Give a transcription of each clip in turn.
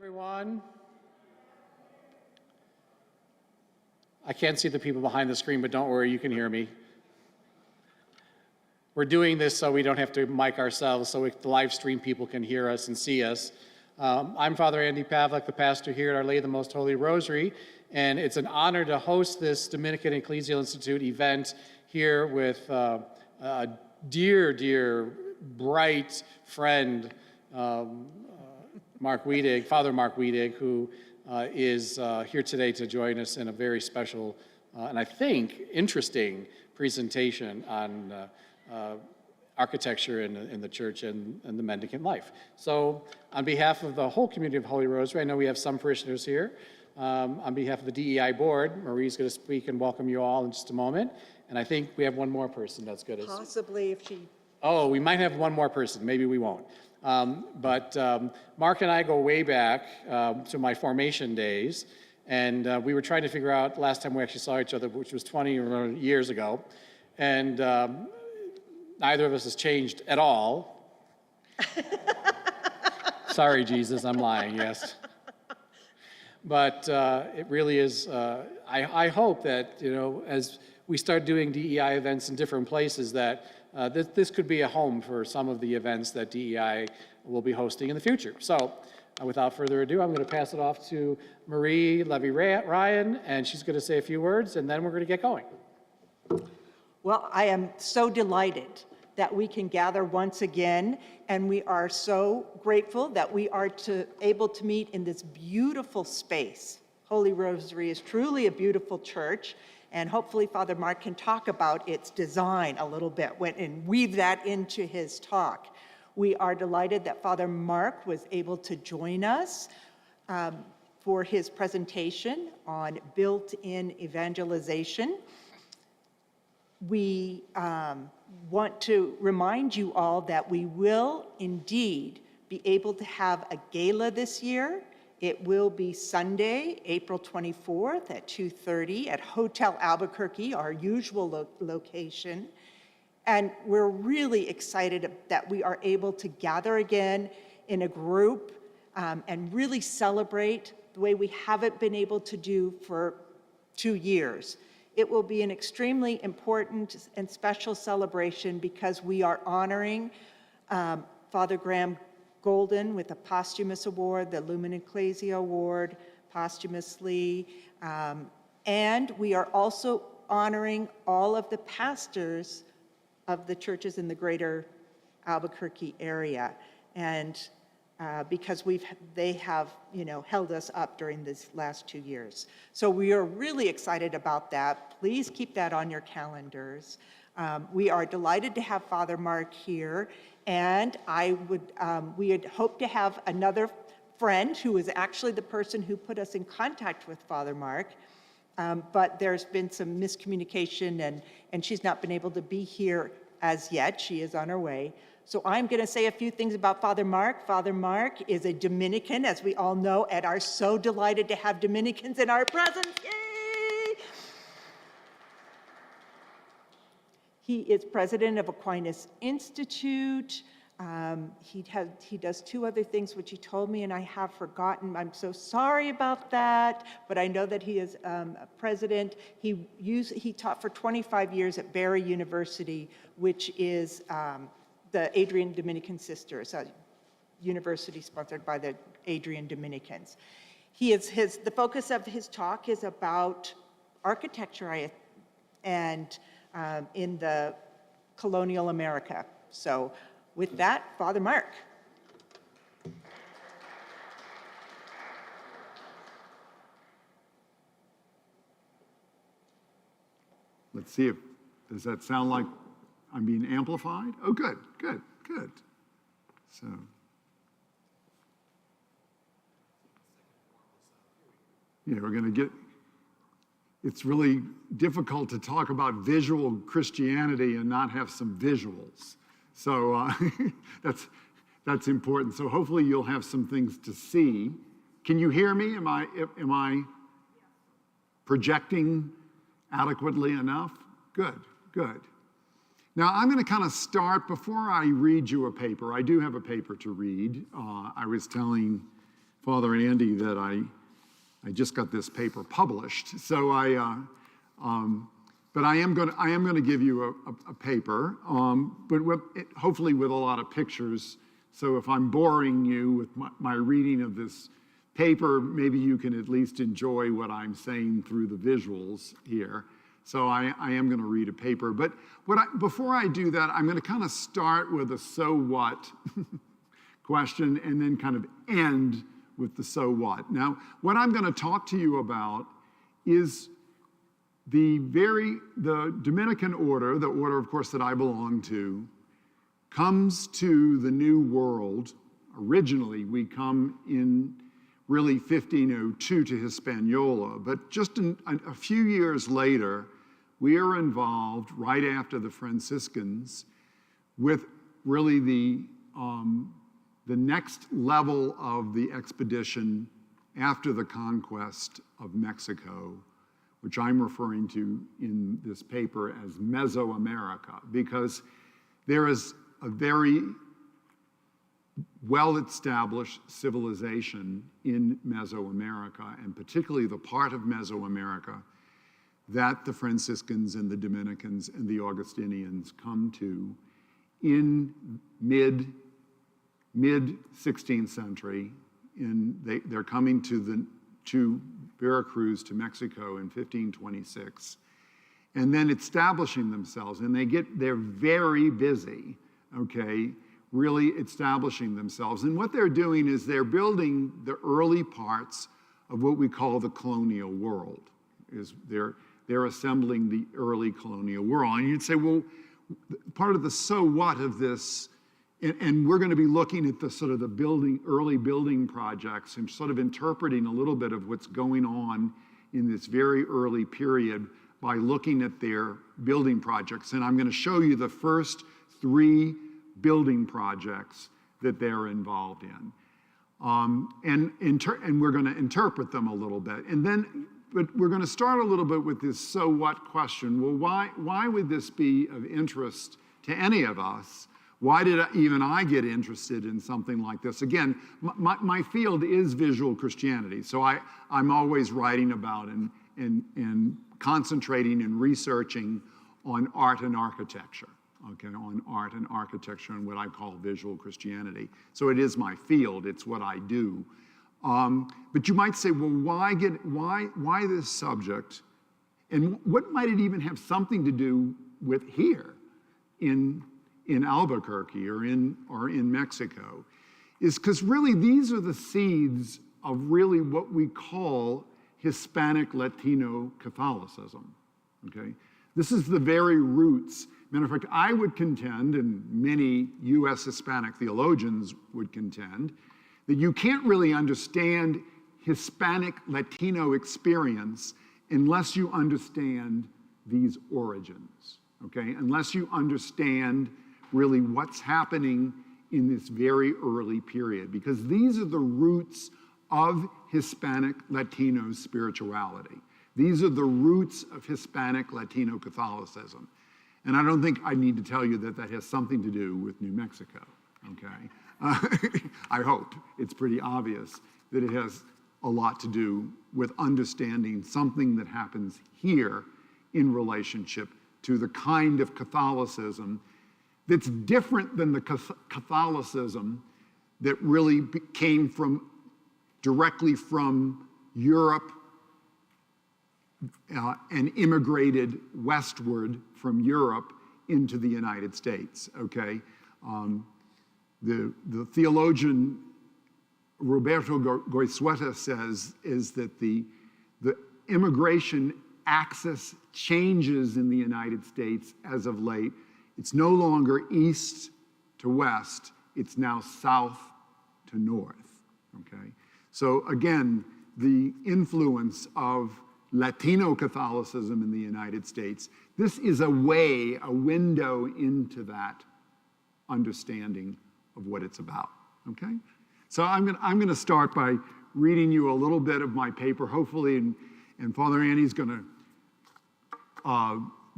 Everyone. I can't see the people behind the screen, but don't worry, you can hear me. We're doing this so we don't have to mic ourselves, so the live stream people can hear us and see us. I'm Father Andy Pavlik, the pastor here at Our Lady of the Most Holy Rosary, and it's an honor to host this Dominican Ecclesial Institute event here with a dear, bright friend, Mark Wedig, Father Mark Wedig, who is here today to join us in a very special and I think interesting presentation on architecture in the church and the mendicant life. So on behalf of the whole community of Holy Rosary, I know we have some parishioners here. On behalf of the DEI board, Marie's going to speak and welcome you all in just a moment. And I think we have one more person that's good. Possibly if she... Oh, we might have one more person. Maybe we won't. But Mark and I go way back to my formation days, and we were trying to figure out last time we actually saw each other, which was 20 years ago, and neither of us has changed at all. Sorry, Jesus, I'm lying, yes. But it really is, I hope that, you know, as we start doing DEI events in different places, that this could be a home for some of the events that DEI will be hosting in the future. So without further ado, I'm going to pass it off to Marie Levy-Ryan, and she's going to say a few words, and then we're going to get going. Well, I am so delighted that we can gather once again, and we are so grateful that we are able to meet in this beautiful space. Holy Rosary is truly a beautiful church, and hopefully Father Mark can talk about its design a little bit and weave that into his talk. We are delighted that Father Mark was able to join us for his presentation on built-in evangelization. We want to remind you all that we will indeed be able to have a gala this year. It will be Sunday, April 24th at 2:30 at Hotel Albuquerque, our usual location. And we're really excited that we are able to gather again in a group and really celebrate the way we haven't been able to do for 2 years. It will be an extremely important and special celebration because we are honoring Father Graham Golden with a posthumous award, the Lumen Ecclesia Award posthumously, and we are also honoring all of the pastors of the churches in the greater Albuquerque area, and because they have, you know, held us up during these last 2 years. So we are really excited about that. Please keep that on your calendars. We are delighted to have Father Mark here, and we had hoped to have another friend who is actually the person who put us in contact with Father Mark, but there's been some miscommunication and she's not been able to be here as yet. She is on her way. So I'm going to say a few things about Father Mark. Father Mark is a Dominican, as we all know, and are so delighted to have Dominicans in our presence. Yay! He is president of Aquinas Institute. He does 2 other things which he told me and I have forgotten. I'm so sorry about that, but I know that he is a president. He taught for 25 years at Barry University, which is the Adrian Dominican Sisters, a university sponsored by the Adrian Dominicans. The focus of his talk is about architecture and in the colonial America. So with that, Father Mark. Let's see does that sound like I'm being amplified? Oh, good. So. Yeah, we're going to it's really difficult to talk about visual Christianity and not have some visuals. So that's important. So hopefully you'll have some things to see. Can you hear me? Am I projecting adequately enough? Good. Now I'm going to kind of start before I read you a paper. I do have a paper to read. I was telling Father Andy that I just got this paper published. So but I am going to give you a paper, hopefully with a lot of pictures. So if I'm boring you with my reading of this paper, maybe you can at least enjoy what I'm saying through the visuals here. So I am going to read a paper. But before I do that, I'm going to kind of start with a so what question and then kind of end with the so what. Now, what I'm going to talk to you about is the Dominican order, the order, of course, that I belong to, comes to the New World. Originally, we come in really 1502 to Hispaniola, but just a few years later, we are involved right after the Franciscans with really the next level of the expedition after the conquest of Mexico, which I'm referring to in this paper as Mesoamerica, because there is a very well-established civilization in Mesoamerica, and particularly the part of Mesoamerica that the Franciscans and the Dominicans and the Augustinians come to in mid-16th century. They're coming to Veracruz, to Mexico in 1526, and then establishing themselves, and they're very busy, okay, really establishing themselves. And what they're doing is they're building the early parts of what we call the colonial world. They're assembling the early colonial world. And you'd say, well, part of the so what of this, and we're going to be looking at the sort of the early building projects and sort of interpreting a little bit of what's going on in this very early period by looking at their building projects. And I'm going to show you the first 3 building projects that they're involved in. And we're going to interpret them a little bit. But we're going to start a little bit with this so what question. Well, why would this be of interest to any of us? Why did even I get interested in something like this? Again, my field is visual Christianity, so I'm always writing about and concentrating and researching on art and architecture, okay, on art and architecture and what I call visual Christianity. So it is my field, it's what I do. But you might say, well, why this subject? And what might it even have something to do with here in Albuquerque or in Mexico? Is because really these are the seeds of really what we call Hispanic Latino Catholicism, okay? This is the very roots. Matter of fact, I would contend, and many U.S. Hispanic theologians would contend, that you can't really understand Hispanic Latino experience unless you understand these origins, okay? Unless you understand really what's happening in this very early period, because these are the roots of Hispanic Latino spirituality. These are the roots of Hispanic Latino Catholicism. And I don't think I need to tell you that that has something to do with New Mexico, okay? I hope it's pretty obvious that it has a lot to do with understanding something that happens here in relationship to the kind of Catholicism that's different than the Catholicism that really came directly from Europe and immigrated westward from Europe into the United States, okay? The theologian Roberto Goizueta says is that the immigration axis changes in the United States as of late. It's no longer east to west, it's now south to north, okay? So again, the influence of Latino Catholicism in the United States, this is a window into that understanding of what it's about, okay? So I'm gonna start by reading you a little bit of my paper, hopefully, and Father Andy's gonna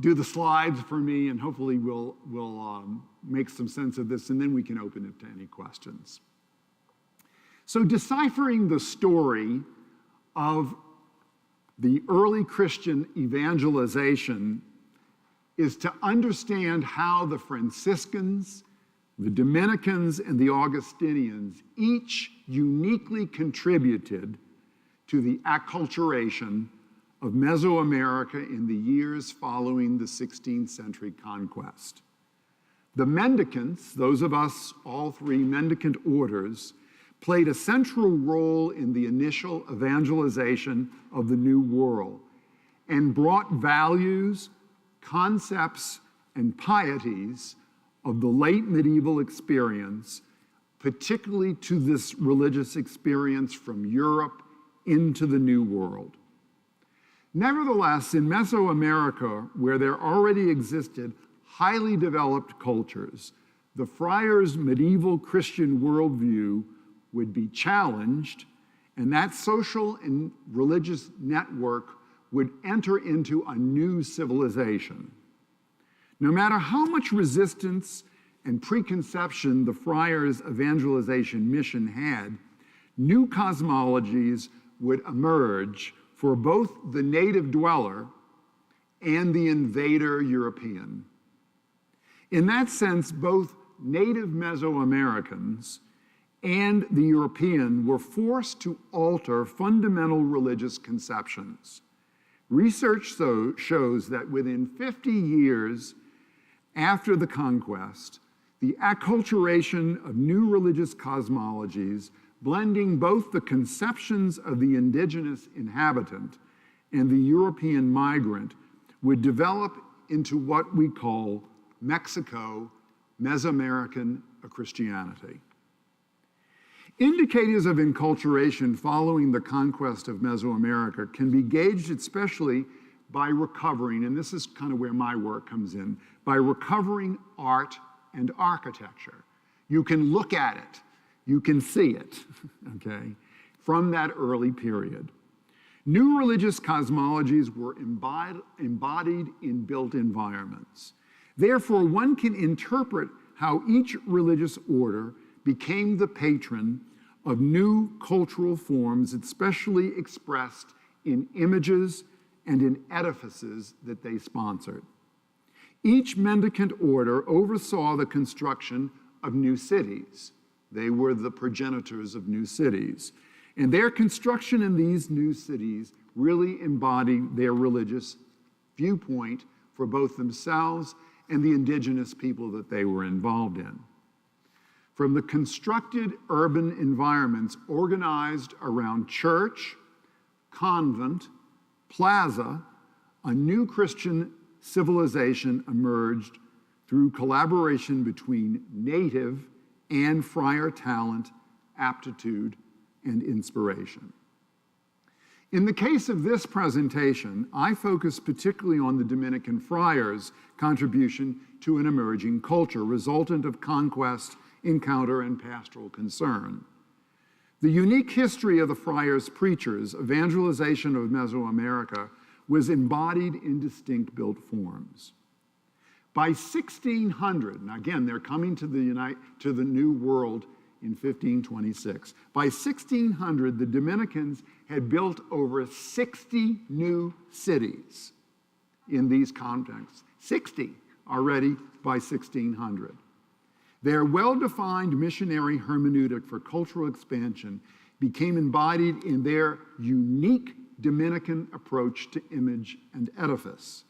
do the slides for me, and hopefully we'll make some sense of this, and then we can open it to any questions. So deciphering the story of the early Christian evangelization is to understand how the Franciscans, the Dominicans, and the Augustinians each uniquely contributed to the acculturation of Mesoamerica in the years following the 16th century conquest. The Mendicants, those of us, all three Mendicant orders, played a central role in the initial evangelization of the New World and brought values, concepts, and pieties of the late medieval experience, particularly to this religious experience from Europe into the New World. Nevertheless, in Mesoamerica, where there already existed highly developed cultures, the friars' medieval Christian worldview would be challenged, and that social and religious network would enter into a new civilization. No matter how much resistance and preconception the friars' evangelization mission had, new cosmologies would emerge for both the native dweller and the invader European. In that sense, both native Mesoamericans and the European were forced to alter fundamental religious conceptions. Research shows that within 50 years after the conquest, the acculturation of new religious cosmologies, blending both the conceptions of the indigenous inhabitant and the European migrant, would develop into what we call Mexico Mesoamerican Christianity. Indicators of enculturation following the conquest of Mesoamerica can be gauged especially by recovering, and this is kind of where my work comes in, by recovering art and architecture. You can look at it, you can see it, okay, from that early period. New religious cosmologies were embodied in built environments. Therefore, one can interpret how each religious order became the patron of new cultural forms, especially expressed in images and in edifices that they sponsored. Each mendicant order oversaw the construction of new cities. They were the progenitors of new cities. And their construction in these new cities really embodied their religious viewpoint for both themselves and the indigenous people that they were involved in. From the constructed urban environments organized around church, convent, plaza, a new Christian civilization emerged through collaboration between native and friar talent, aptitude, and inspiration. In the case of this presentation, I focus particularly on the Dominican Friars' contribution to an emerging culture resultant of conquest, encounter, and pastoral concern. The unique history of the Friars-Preachers' evangelization of Mesoamerica was embodied in distinct built forms. By 1600, and again, they're coming to the New World in 1526. By 1600, the Dominicans had built over 60 new cities in these contexts. 60 already by 1600. Their well-defined missionary hermeneutic for cultural expansion became embodied in their unique Dominican approach to image and edifice.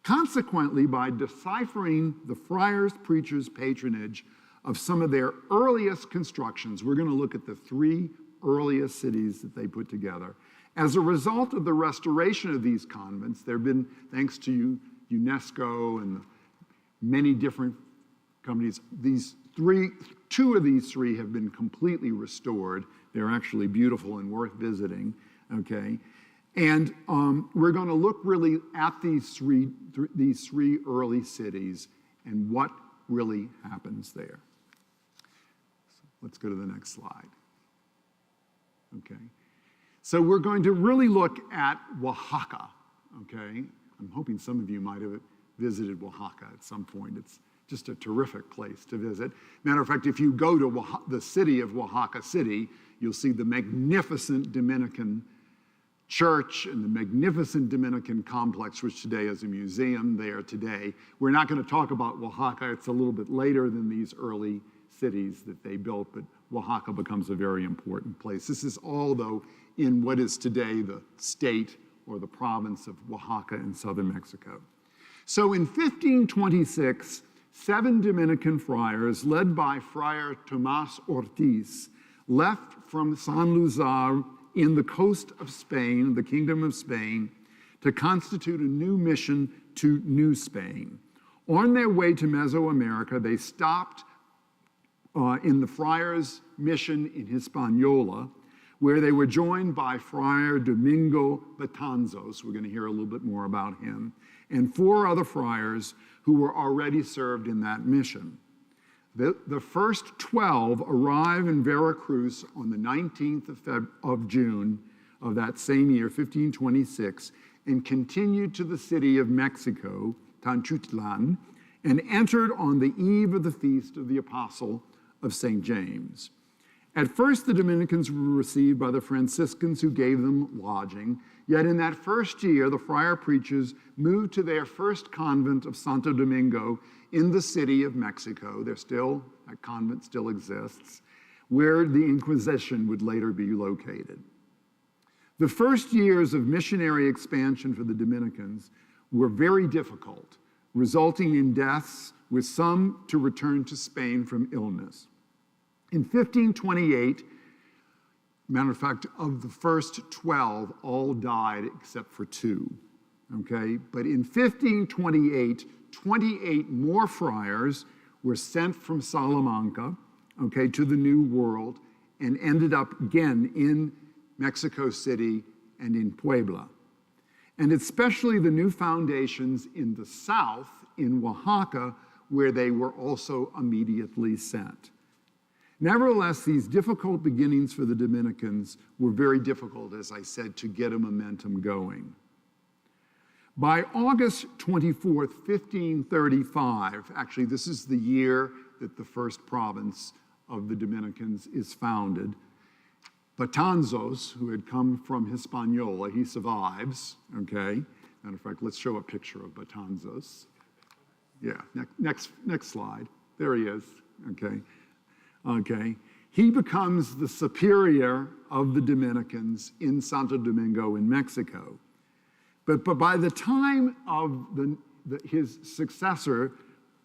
Consequently, by deciphering the Friars-Preachers' patronage of some of their earliest constructions, we're going to look at the three earliest cities that they put together. As a result of the restoration of these convents, there have been, thanks to UNESCO and many different companies, two of these three have been completely restored. They're actually beautiful and worth visiting, okay? And we're going to look really at these three early cities and what really happens there. So let's go to the next slide. Okay. So we're going to really look at Oaxaca, okay? I'm hoping some of you might have visited Oaxaca at some point. It's just a terrific place to visit. Matter of fact, if you go to the city of Oaxaca City, you'll see the magnificent Dominican church and the magnificent Dominican complex, which today is a museum there today. We're not going to talk about Oaxaca. It's a little bit later than these early cities that they built, but Oaxaca becomes a very important place. This is all, though, in what is today the state or the province of Oaxaca in southern Mexico. So in 1526, 7 Dominican friars, led by Friar Tomás Ortiz, left from Sanlúcar in the coast of Spain, the Kingdom of Spain, to constitute a new mission to New Spain. On their way to Mesoamerica, they stopped in the Friars' mission in Hispaniola, where they were joined by Friar Domingo Betanzos, we're going to hear a little bit more about him, and 4 other friars who were already served in that mission. The first 12 arrive in Veracruz on the 19th of June of that same year, 1526, and continued to the city of Mexico, Tenochtitlan, and entered on the eve of the feast of the Apostle of St. James. At first, the Dominicans were received by the Franciscans, who gave them lodging. Yet in that first year, the Friar-Preachers moved to their first convent of Santo Domingo in the city of Mexico. That convent still exists, where the Inquisition would later be located. The first years of missionary expansion for the Dominicans were very difficult, resulting in deaths, with some to return to Spain from illness. In 1528, matter of fact, of the first 12, all died except for 2, okay? But in 1528, 28 more friars were sent from Salamanca, okay, to the New World, and ended up again in Mexico City and in Puebla. And especially the new foundations in the south, in Oaxaca, where they were also immediately sent. Nevertheless, these difficult beginnings for the Dominicans were very difficult, as I said, to get a momentum going. By August 24th, 1535, actually this is the year that the first province of the Dominicans is founded, Betanzos, who had come from Hispaniola, he survives, okay? Matter of fact, let's show a picture of Betanzos. Yeah, next slide. There he is, okay? Okay, he becomes the superior of the Dominicans in Santo Domingo in Mexico. But by the time of his successor,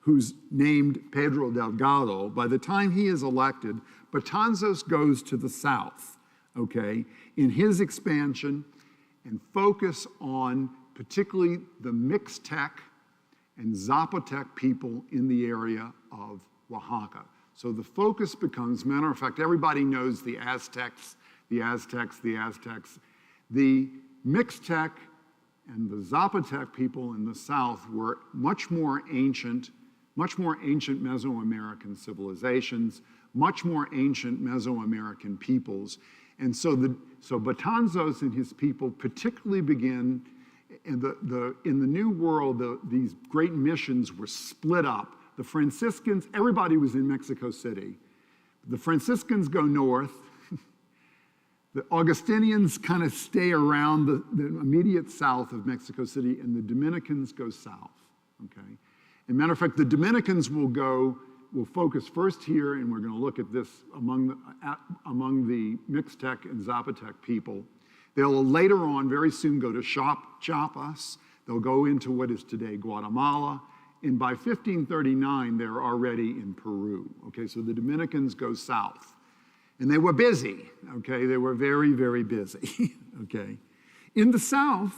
who's named Pedro Delgado, by the time he is elected, Betanzos goes to the south, okay, in his expansion and focus on particularly the Mixtec and Zapotec people in the area of Oaxaca. So the focus becomes, matter of fact, everybody knows the Aztecs, the Aztecs, the Aztecs. The Mixtec and the Zapotec people in the south were much more ancient Mesoamerican civilizations, much more ancient Mesoamerican peoples. And so Betanzos and his people particularly begin, in the New World, these great missions were split up. The Franciscans, everybody was in Mexico City. The Franciscans go north. The Augustinians kind of stay around the immediate south of Mexico City, and the Dominicans go south, okay? As a matter of fact, the Dominicans will focus first here, and we're going to look at this among the Mixtec and Zapotec people. They'll later on, very soon, go to Chiapas. They'll go into what is today Guatemala. And by 1539, they're already in Peru, okay? So the Dominicans go south. And they were busy, okay? They were very, very busy, okay? In the south,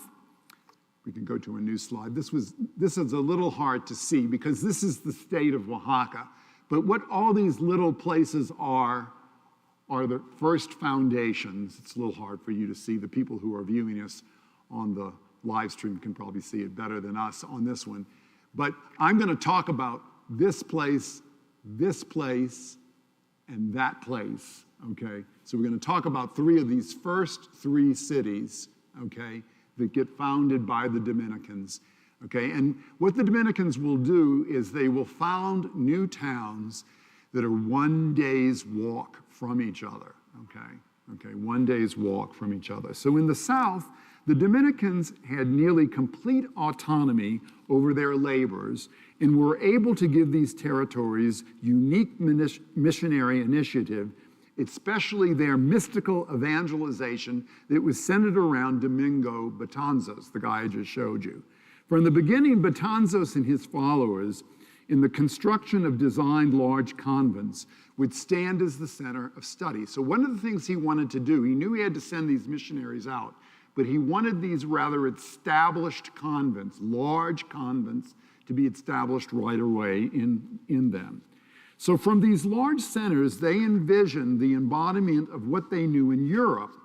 we can go to a new slide. This is a little hard to see because this is the state of Oaxaca. But what all these little places are the first foundations. It's a little hard for you to see. The people who are viewing us on the live stream can probably see it better than us on this one. But I'm going to talk about this place, and that place, okay? So we're going to talk about 3 of these first 3 cities, okay, that get founded by the Dominicans, okay? And what the Dominicans will do is they will found new towns that are 1 day's walk from each other, okay? okay, 1 day's walk from each other. So in the south, the Dominicans had nearly complete autonomy over their labors and were able to give these territories unique missionary initiative, especially their mystical evangelization that was centered around Domingo Betanzos, the guy I just showed you. From the beginning, Betanzos and his followers, in the construction of designed large convents, would stand as the center of study. So one of the things he wanted to do, he knew he had to send these missionaries out, but he wanted these rather established convents, large convents, to be established right away in them. So from these large centers, they envisioned the embodiment of what they knew in Europe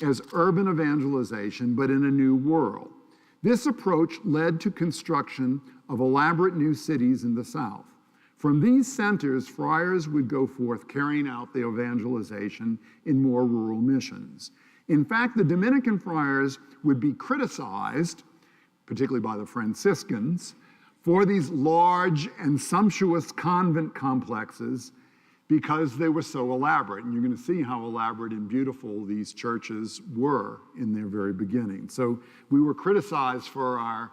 as urban evangelization, but in a new world. This approach led to construction of elaborate new cities in the south. From these centers, friars would go forth carrying out their evangelization in more rural missions. In fact, the Dominican friars would be criticized, particularly by the Franciscans, for these large and sumptuous convent complexes because they were so elaborate. And you're going to see how elaborate and beautiful these churches were in their very beginning. So we were criticized for our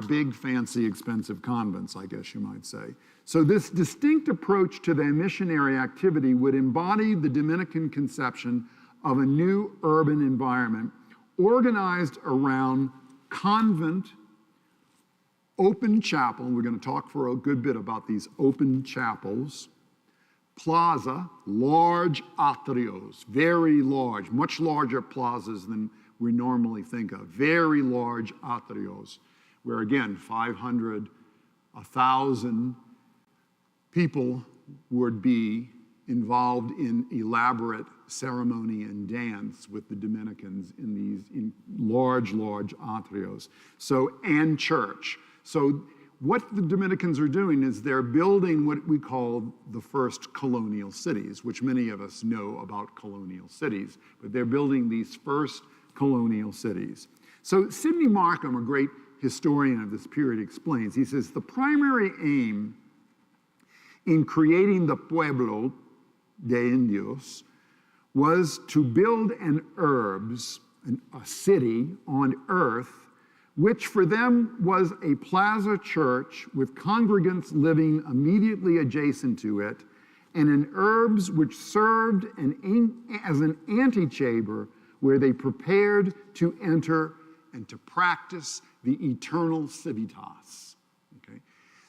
big, fancy, expensive convents, I guess you might say. So this distinct approach to their missionary activity would embody the Dominican conception of a new urban environment organized around convent, open chapel, and we're going to talk for a good bit about these open chapels, plaza, large atrios, very large, much larger plazas than we normally think of, very large atrios, where again, 500, 1,000 people would be involved in elaborate ceremony and dance with the Dominicans in these large atrios. So, and church. So what the Dominicans are doing is they're building what we call the first colonial cities, which many of us know about colonial cities, but they're building these first colonial cities. So Sidney Markham, a great historian of this period, explains, he says, the primary aim in creating the pueblo de indios was to build an urbs, a city on earth, which for them was a plaza church with congregants living immediately adjacent to it, and an urbs which served as an antechamber where they prepared to enter and to practice the eternal civitas. Okay?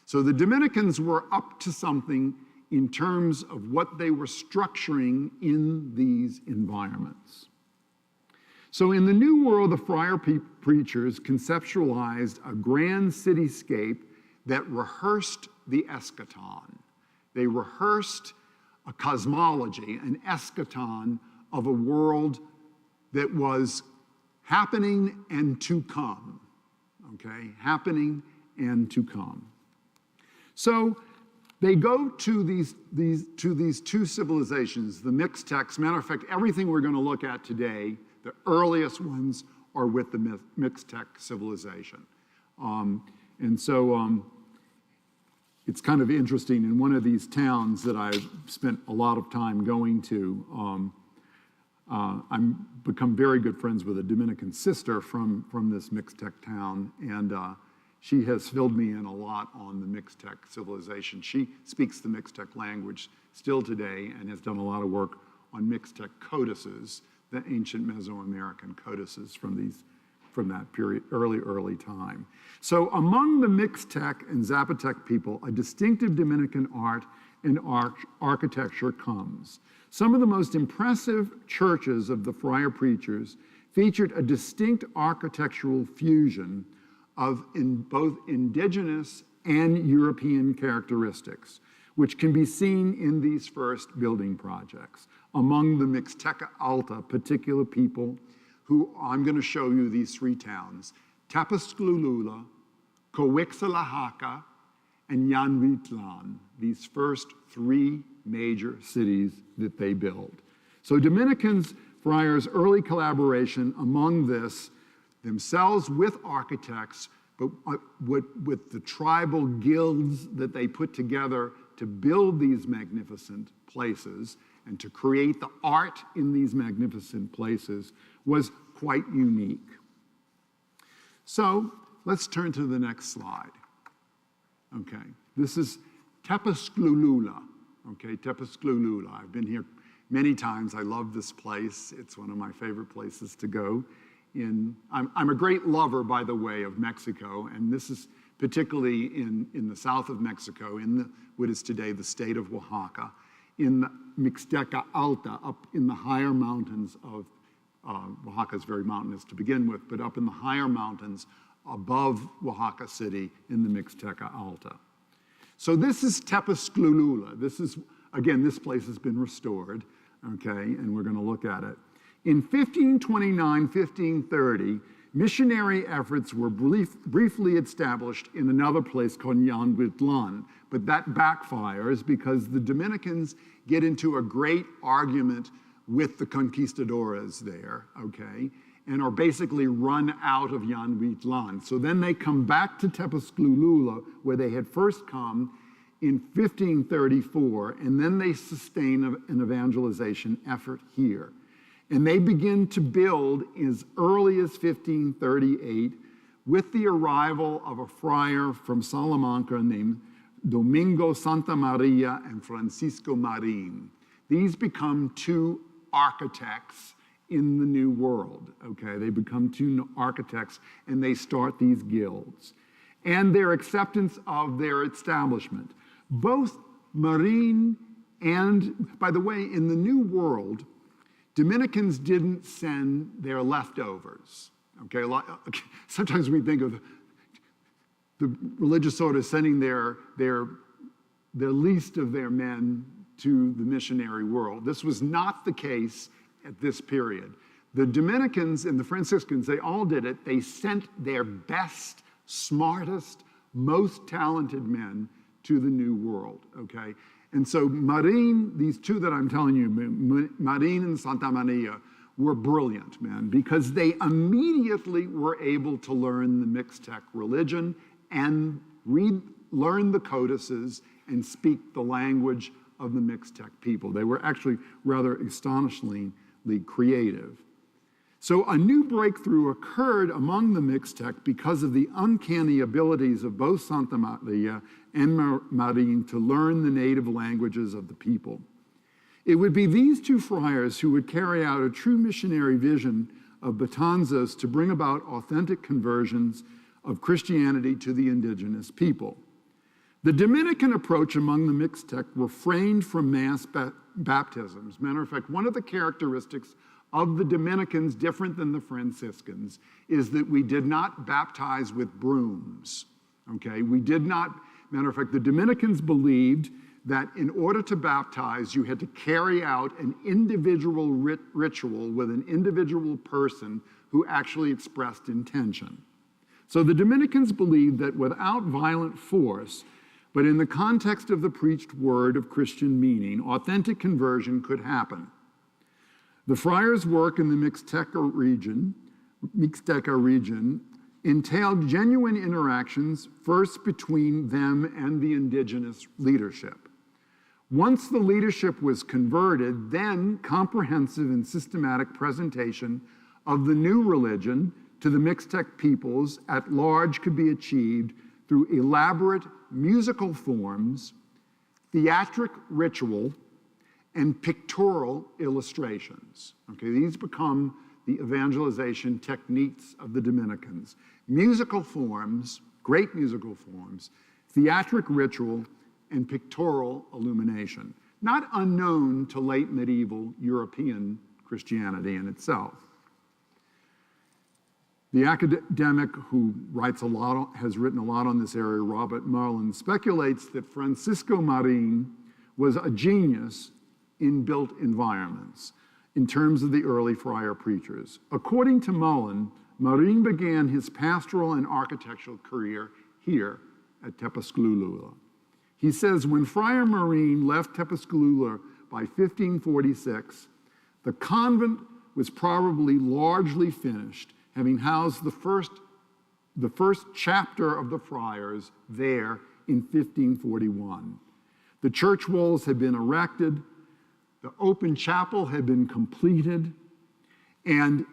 So the Dominicans were up to something in terms of what they were structuring in these environments. So in the New World, the Friar-Preachers conceptualized a grand cityscape that rehearsed the eschaton. They rehearsed a cosmology, an eschaton of a world that was happening and to come, okay? Happening and to come. So they go to these two civilizations, the Mixtecs. Matter of fact, everything we're going to look at today, the earliest ones are with the Mixtec civilization. It's kind of interesting. In one of these towns that I've spent a lot of time going to, I've become very good friends with a Dominican sister from this Mixtec town, and she has filled me in a lot on the Mixtec civilization. She speaks the Mixtec language still today and has done a lot of work on Mixtec codices, the ancient Mesoamerican codices from that period, early time. So among the Mixtec and Zapotec people, a distinctive Dominican art and architecture comes. Some of the most impressive churches of the Friar-Preachers featured a distinct architectural fusion of both indigenous and European characteristics, which can be seen in these first building projects. Among the Mixteca Alta, particular people who I'm going to show you these three towns, Tepezclulula, Coixtlahuaca, and Yanhuitlan, these first three major cities that they build. So Dominicans, friars, early collaboration among this, themselves with architects, but with the tribal guilds that they put together to build these magnificent places, and to create the art in these magnificent places was quite unique. So let's turn to the next slide. Okay, this is Tepezclulula. Okay, Tepezclulula. I've been here many times. I love this place. It's one of my favorite places to go. I'm a great lover, by the way, of Mexico, and this is particularly in the south of Mexico, in what is today the state of Oaxaca, in the Mixteca Alta, up in the higher mountains of, Oaxaca is very mountainous to begin with, but up in the higher mountains above Oaxaca City in the Mixteca Alta. So this is Tepezclulula. This is, again, this place has been restored, okay, and we're going to look at it. In 1529, 1530, missionary efforts were briefly established in another place called Weekland, but that backfires because the Dominicans get into a great argument with the conquistadores there, okay, and are basically run out of Weekland. So then they come back to Tepezclulula, where they had first come in 1534, and then they sustain an evangelization effort here. And they begin to build as early as 1538 with the arrival of a friar from Salamanca named Domingo Santa Maria and Francisco Marin. These become two architects in the New World, okay? They become two architects and they start these guilds. And their acceptance of their establishment. Both Marin and, by the way, in the New World, Dominicans didn't send their leftovers, okay? Sometimes we think of the religious order sending their least of their men to the missionary world. This was not the case at this period. The Dominicans and the Franciscans, they all did it. They sent their best, smartest, most talented men to the New World, okay? And so Marin, these two that I'm telling you, Marin and Santa Maria, were brilliant, man, because they immediately were able to learn the Mixtec religion and learn the codices and speak the language of the Mixtec people. They were actually rather astonishingly creative. So a new breakthrough occurred among the Mixtec because of the uncanny abilities of both Santa Maria and Marin to learn the native languages of the people. It would be these two friars who would carry out a true missionary vision of Betanzos to bring about authentic conversions of Christianity to the indigenous people. The Dominican approach among the Mixtec refrained from mass baptisms. Matter of fact, one of the characteristics of the Dominicans, different than the Franciscans, is that we did not baptize with brooms, okay? We did not, matter of fact, the Dominicans believed that in order to baptize, you had to carry out an individual ritual with an individual person who actually expressed intention. So the Dominicans believed that without violent force, but in the context of the preached word of Christian meaning, authentic conversion could happen. The friars' work in the Mixteca region entailed genuine interactions first between them and the indigenous leadership. Once the leadership was converted, then comprehensive and systematic presentation of the new religion to the Mixtec peoples at large could be achieved through elaborate musical forms, theatric ritual, and pictorial illustrations. Okay, these become the evangelization techniques of the Dominicans. Musical forms, great musical forms, theatric ritual, and pictorial illumination. Not unknown to late medieval European Christianity in itself. The academic who has written a lot on this area, Robert Marlin, speculates that Francisco Marin was a genius in built environments in terms of the early friar preachers. According to Mullen, Marin began his pastoral and architectural career here at Tepezclulula. He says, when Friar Marin left Tepezclulula by 1546, the convent was probably largely finished, having housed the first chapter of the friars there in 1541. The church walls had been erected, The open chapel had been completed, and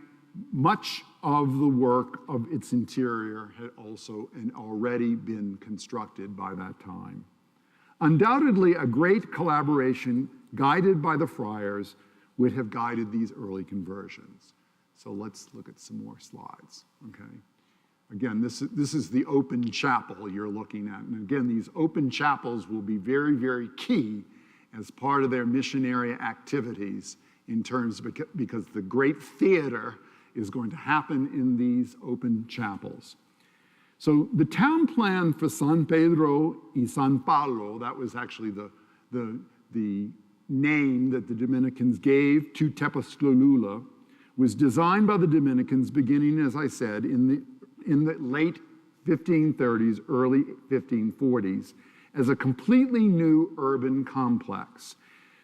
much of the work of its interior had also and already been constructed by that time. Undoubtedly, a great collaboration guided by the friars would have guided these early conversions. So let's look at some more slides, okay? Again, this is the open chapel you're looking at. And again, these open chapels will be very, very key as part of their missionary activities in terms of, because the great theater is going to happen in these open chapels. So the town plan for San Pedro y San Pablo, that was actually the name that the Dominicans gave to Tepezcalula, was designed by the Dominicans beginning, as I said, in the late 1530s, early 1540s, as a completely new urban complex.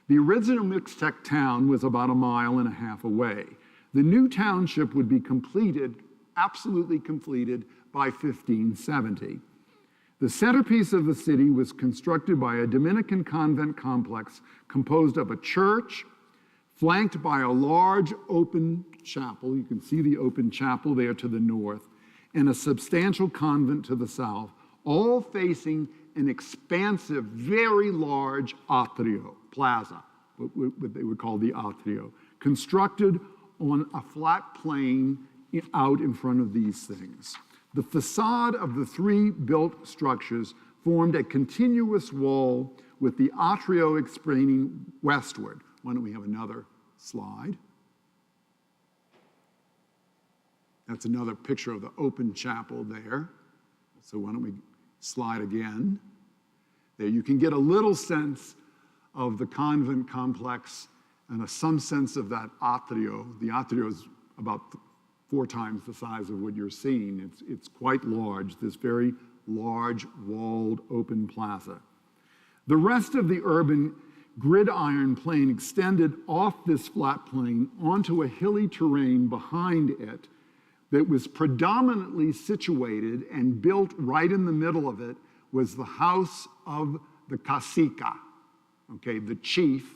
The original Mixtec town was about 1.5 miles away. The new township would be completed, absolutely completed, by 1570. The centerpiece of the city was constructed by a Dominican Convent complex composed of a church, flanked by a large open chapel. You can see the open chapel there to the north, and a substantial convent to the south, all facing an expansive, very large atrio, plaza, what they would call the atrio, constructed on a flat plain out in front of these things. The facade of the 3 built structures formed a continuous wall with the atrio extending westward. Why don't we have another slide? That's another picture of the open chapel there. So why don't we slide again? There you can get a little sense of the convent complex and some sense of that atrio. The atrio is about 4 times the size of what you're seeing. It's quite large, this very large walled open plaza. The rest of the urban gridiron plain extended off this flat plain onto a hilly terrain behind it that was predominantly situated, and built right in the middle of it was the house of the Cassica, okay, the chief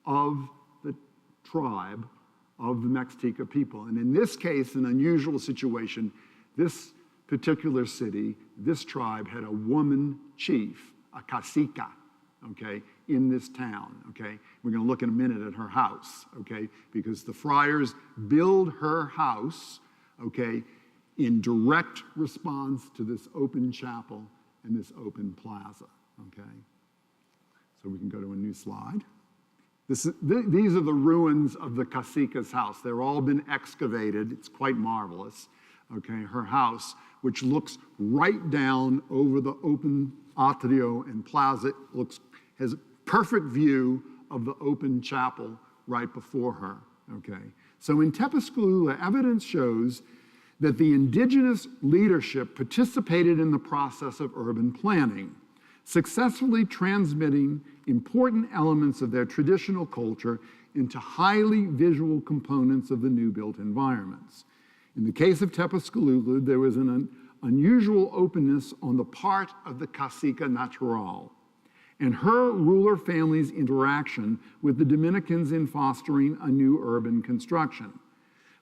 of the tribe of the Mixteca people. And in this case, an unusual situation, this particular city, this tribe had a woman chief, a Cassica, okay, in this town, okay? We're gonna look in a minute at her house, okay? Because the friars build her house, okay, in direct response to this open chapel and this open plaza, okay? So we can go to a new slide. These are the ruins of the Cassicas' house. They've all been excavated. It's quite marvelous, okay? Her house, which looks right down over the open atrio and plaza, has a perfect view of the open chapel right before her, okay? So in Tepezcalula, evidence shows that the indigenous leadership participated in the process of urban planning, successfully transmitting important elements of their traditional culture into highly visual components of the new built environments. In the case of Tepezcalula, there was an unusual openness on the part of the Cacica Natural and her ruler family's interaction with the Dominicans in fostering a new urban construction.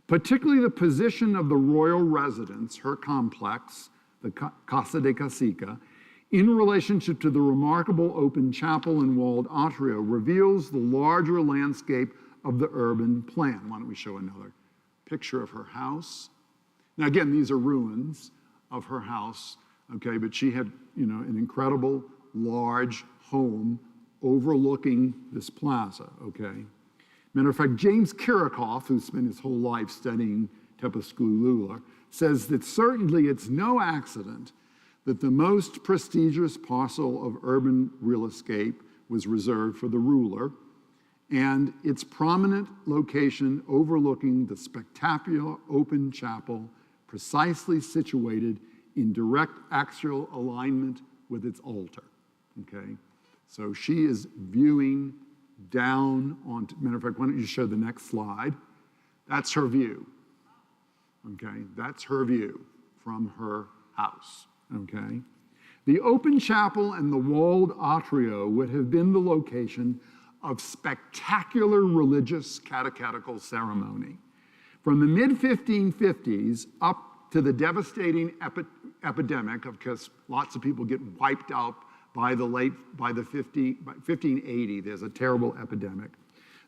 Particularly the position of the royal residence, her complex, the Casa de Cassica, in relationship to the remarkable open chapel and walled atrio, reveals the larger landscape of the urban plan. Why don't we show another picture of her house? Now again, these are ruins of her house, okay, but she had, an incredible large home overlooking this plaza, okay? Matter of fact, James Kirikoff, who spent his whole life studying Tepezcalula, says that certainly it's no accident that the most prestigious parcel of urban real estate was reserved for the ruler, and its prominent location overlooking the spectacular open chapel, precisely situated in direct axial alignment with its altar, okay? So she is viewing down on, matter of fact, why don't you show the next slide? That's her view, okay? That's her view from her house, okay? The open chapel and the walled atrio would have been the location of spectacular religious catechetical ceremony. From the mid-1550s up to the devastating epidemic, of course, lots of people get wiped out by 1580, there's a terrible epidemic.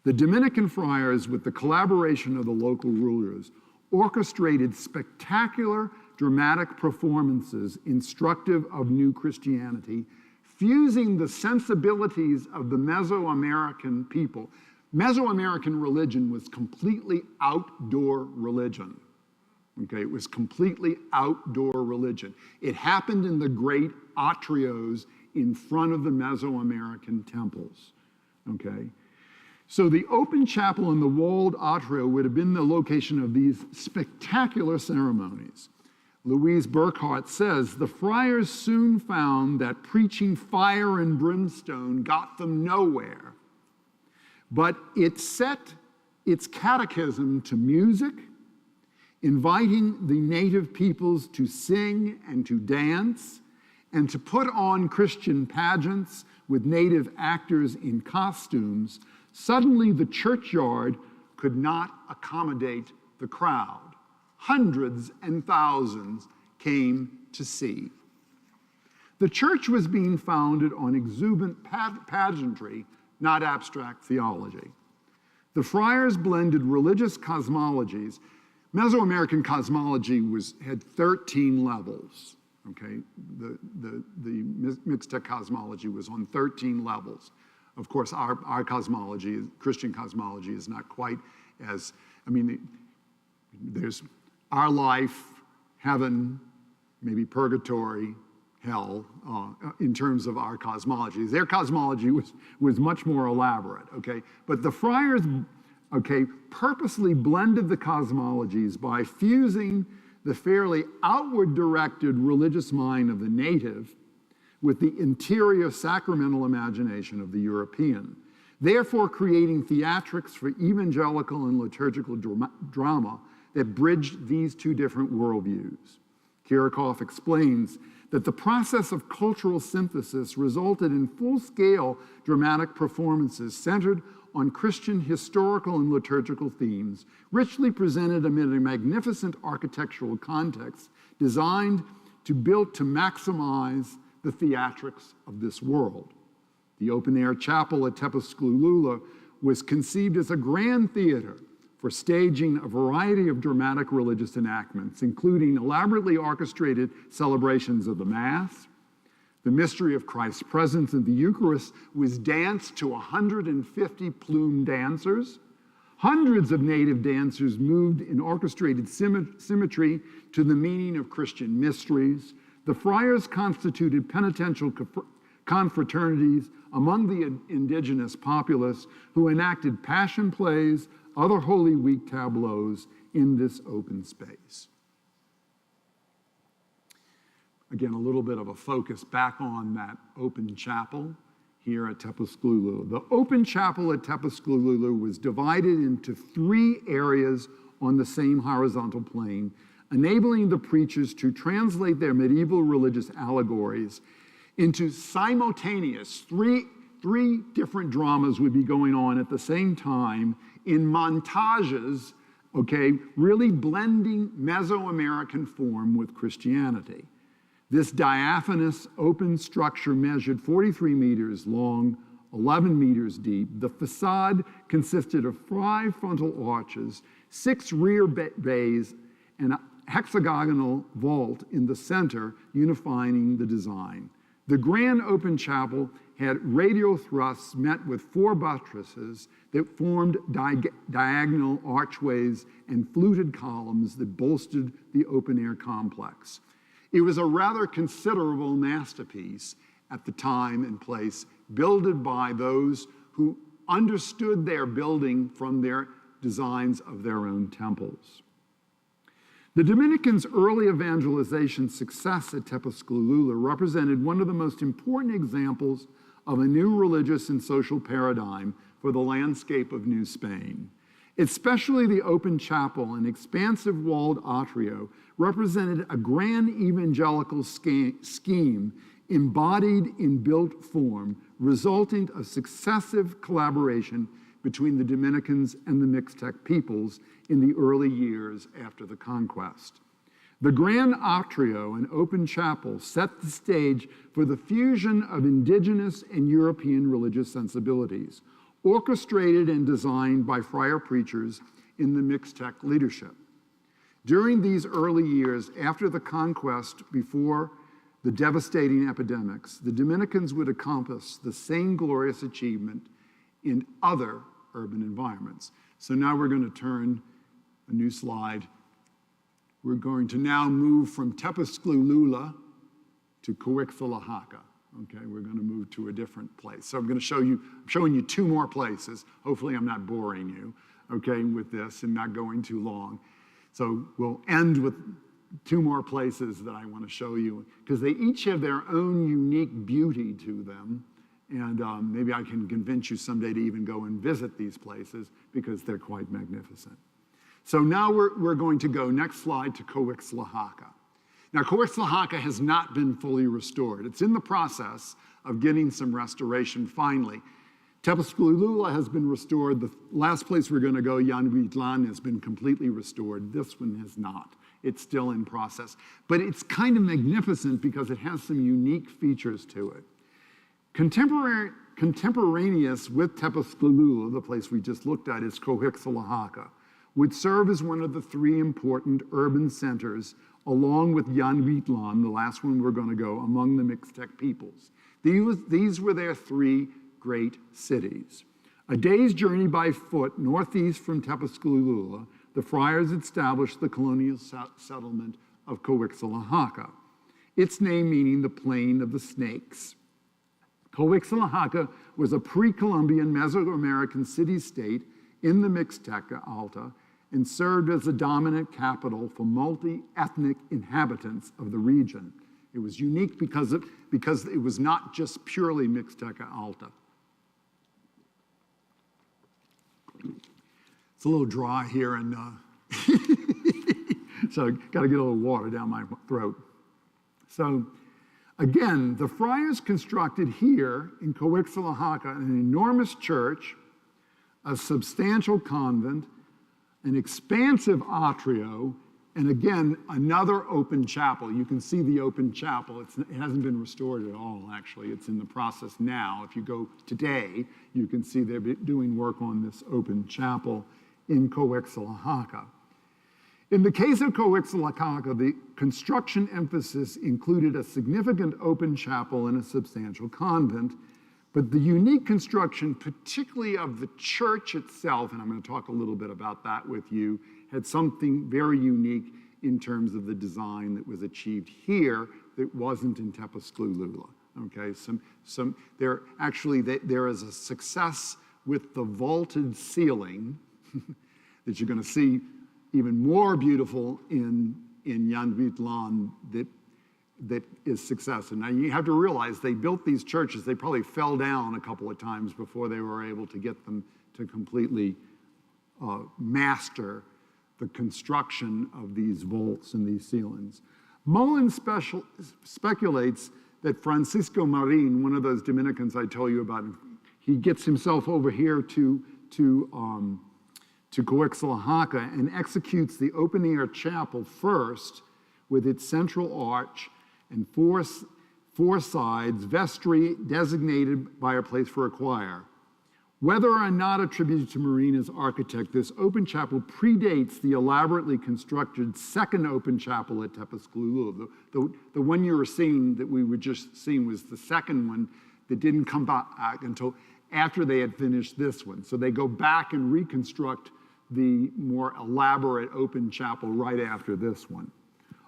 The Dominican Friars, with the collaboration of the local rulers, orchestrated spectacular dramatic performances instructive of new Christianity, fusing the sensibilities of the Mesoamerican people. Mesoamerican religion was completely outdoor religion. Okay, it was completely outdoor religion. It happened in the great atrios in front of the Mesoamerican temples. Okay? So the open chapel and the walled atrio would have been the location of these spectacular ceremonies. Louise Burkhart says, the friars soon found that preaching fire and brimstone got them nowhere, but it set its catechism to music, inviting the native peoples to sing and to dance and to put on Christian pageants with native actors in costumes. Suddenly the churchyard could not accommodate the crowd. Hundreds and thousands came to see. The church was being founded on exuberant pageantry, not abstract theology. The friars blended religious cosmologies. Mesoamerican cosmology had 13 levels. Okay, the Mixtec cosmology was on 13 levels. Of course, our cosmology, Christian cosmology, is not quite as, there's our life, heaven, maybe purgatory, hell, in terms of our cosmology. Their cosmology was much more elaborate, okay? But the friars, okay, purposely blended the cosmologies by fusing the fairly outward-directed religious mind of the native with the interior sacramental imagination of the European, therefore creating theatrics for evangelical and liturgical drama that bridged these two different worldviews. Kirikoff explains that the process of cultural synthesis resulted in full-scale dramatic performances centered on Christian historical and liturgical themes, richly presented amid a magnificent architectural context designed to maximize the theatrics of this world. The open-air chapel at Tepescalula was conceived as a grand theater for staging a variety of dramatic religious enactments, including elaborately orchestrated celebrations of the Mass. The mystery of Christ's presence in the Eucharist was danced to 150 plumed dancers. Hundreds of native dancers moved in orchestrated symmetry to the meaning of Christian mysteries. The friars constituted penitential confraternities among the indigenous populace who enacted passion plays, other Holy Week tableaus in this open space. Again, a little bit of a focus back on that open chapel here at Tepescalula. The open chapel at Tepescalula was divided into 3 areas on the same horizontal plane, enabling the preachers to translate their medieval religious allegories into simultaneous, three different dramas would be going on at the same time in montages, okay, really blending Mesoamerican form with Christianity. This diaphanous open structure measured 43 meters long, 11 meters deep. The facade consisted of 5 frontal arches, 6 rear bays, and a hexagonal vault in the center, unifying the design. The grand open chapel had radial thrusts met with 4 buttresses that formed diagonal archways and fluted columns that bolstered the open-air complex. It was a rather considerable masterpiece at the time and place, builded by those who understood their building from their designs of their own temples. The Dominicans' early evangelization success at Tepescalula represented one of the most important examples of a new religious and social paradigm for the landscape of New Spain. Especially the open chapel and expansive walled atrio represented a grand evangelical scheme embodied in built form, resulting of successive collaboration between the Dominicans and the Mixtec peoples in the early years after the conquest. The grand atrio and open chapel set the stage for the fusion of indigenous and European religious sensibilities, orchestrated and designed by friar-preachers in the Mixtec leadership. During these early years after the conquest, before the devastating epidemics, the Dominicans would accomplish the same glorious achievement in other urban environments. So now we're going to turn a new slide. We're going to now move from Tepezclulula to Coixtlahuaca. Okay, we're going to move to a different place. So I'm showing you two more places. Hopefully I'm not boring you, okay, with this and not going too long. So we'll end with two more places that I want to show you, because they each have their own unique beauty to them. And maybe I can convince you someday to even go and visit these places, because they're quite magnificent. So now we're going to go, next slide, to Coixtlahuaca. Now, Coixtlahuaca has not been fully restored. It's in the process of getting some restoration finally. Tepezclulula has been restored. The last place we're going to go, Weekland, has been completely restored. This one has not. It's still in process. But it's kind of magnificent because it has some unique features to it. Contemporaneous with Tepezclulula, the place we just looked at, is Coixtlahuaca, would serve as one of the three important urban centers, along with Weekland, the last one we're going to go, among the Mixtec peoples. These were their three great cities. A day's journey by foot northeast from Tepezclulula, the friars established the colonial settlement of Coixtlahuaca, its name meaning the plain of the snakes. Coixtlahuaca was a pre-Columbian Mesoamerican city-state in the Mixteca Alta and served as a dominant capital for multi-ethnic inhabitants of the region. It was unique because it was not just purely Mixteca Alta. It's a little dry here, and so I got to get a little water down my throat. So again, the friars constructed here in Coixtlahuaca an enormous church, a substantial convent, an expansive atrio, and again, another open chapel. You can see the open chapel. It hasn't been restored at all, actually. It's in the process now. If you go today, you can see they're doing work on this open chapel in Coixtlahuaca. In the case of Coixtlahuaca, the construction emphasis included a significant open chapel and a substantial convent, but the unique construction, particularly of the church itself, and I'm going to talk a little bit about that with you, had something very unique in terms of the design that was achieved here that wasn't in Tepezclulula. Okay, there is a success with the vaulted ceiling that you're going to see even more beautiful in Weekland that is success. And now you have to realize they built these churches, they probably fell down a couple of times before they were able to get them to completely master the construction of these vaults and these ceilings. Mullen speculates that Francisco Marin, one of those Dominicans I told you about, he gets himself over here to Coixtlahuaca and executes the open-air chapel first with its central arch and four sides, vestry designated by a place for a choir. Whether or not attributed to Marin as architect, this open chapel predates the elaborately constructed second open chapel at Tepezclulula. The one you were seeing that we were just seeing was the second one that didn't come back until after they had finished this one. So they go back and reconstruct the more elaborate open chapel right after this one.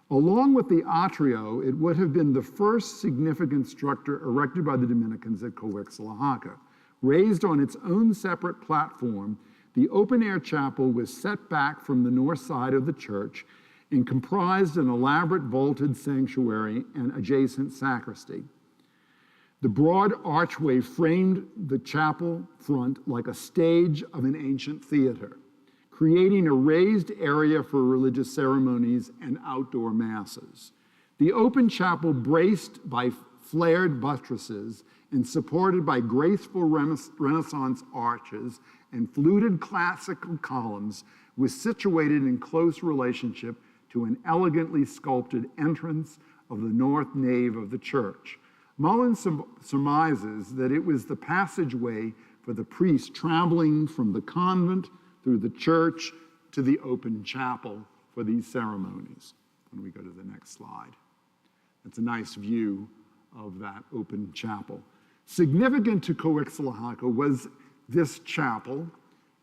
Along with the atrio, it would have been the first significant structure erected by the Dominicans at Coixtlahuaca. Raised on its own separate platform, the open-air chapel was set back from the north side of the church and comprised an elaborate vaulted sanctuary and adjacent sacristy. The broad archway framed the chapel front like a stage of an ancient theater, creating a raised area for religious ceremonies and outdoor masses. The open chapel, braced by flared buttresses and supported by graceful Renaissance arches and fluted classical columns, was situated in close relationship to an elegantly sculpted entrance of the north nave of the church. Mullins surmises that it was the passageway for the priest traveling from the convent through the church to the open chapel for these ceremonies. When we go to the next slide. It's a nice view of that open chapel. Significant to Coahuila was this chapel,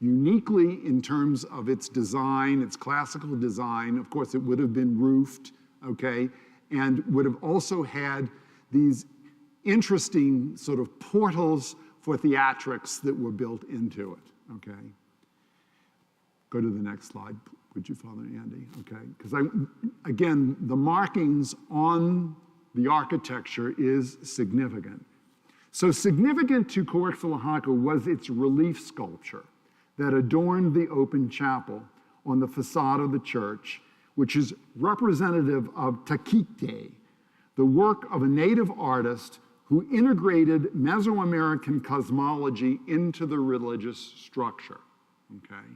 uniquely in terms of its design, its classical design. Of course, it would have been roofed, okay, and would have also had these interesting sort of portals for theatrics that were built into it, okay? Go to the next slide, would you, Father Andy? Okay, because again, the markings on the architecture is significant. So significant to Coahuila was its relief sculpture that adorned the open chapel on the facade of the church, which is representative of Taquique, the work of a native artist who integrated Mesoamerican cosmology into the religious structure, okay?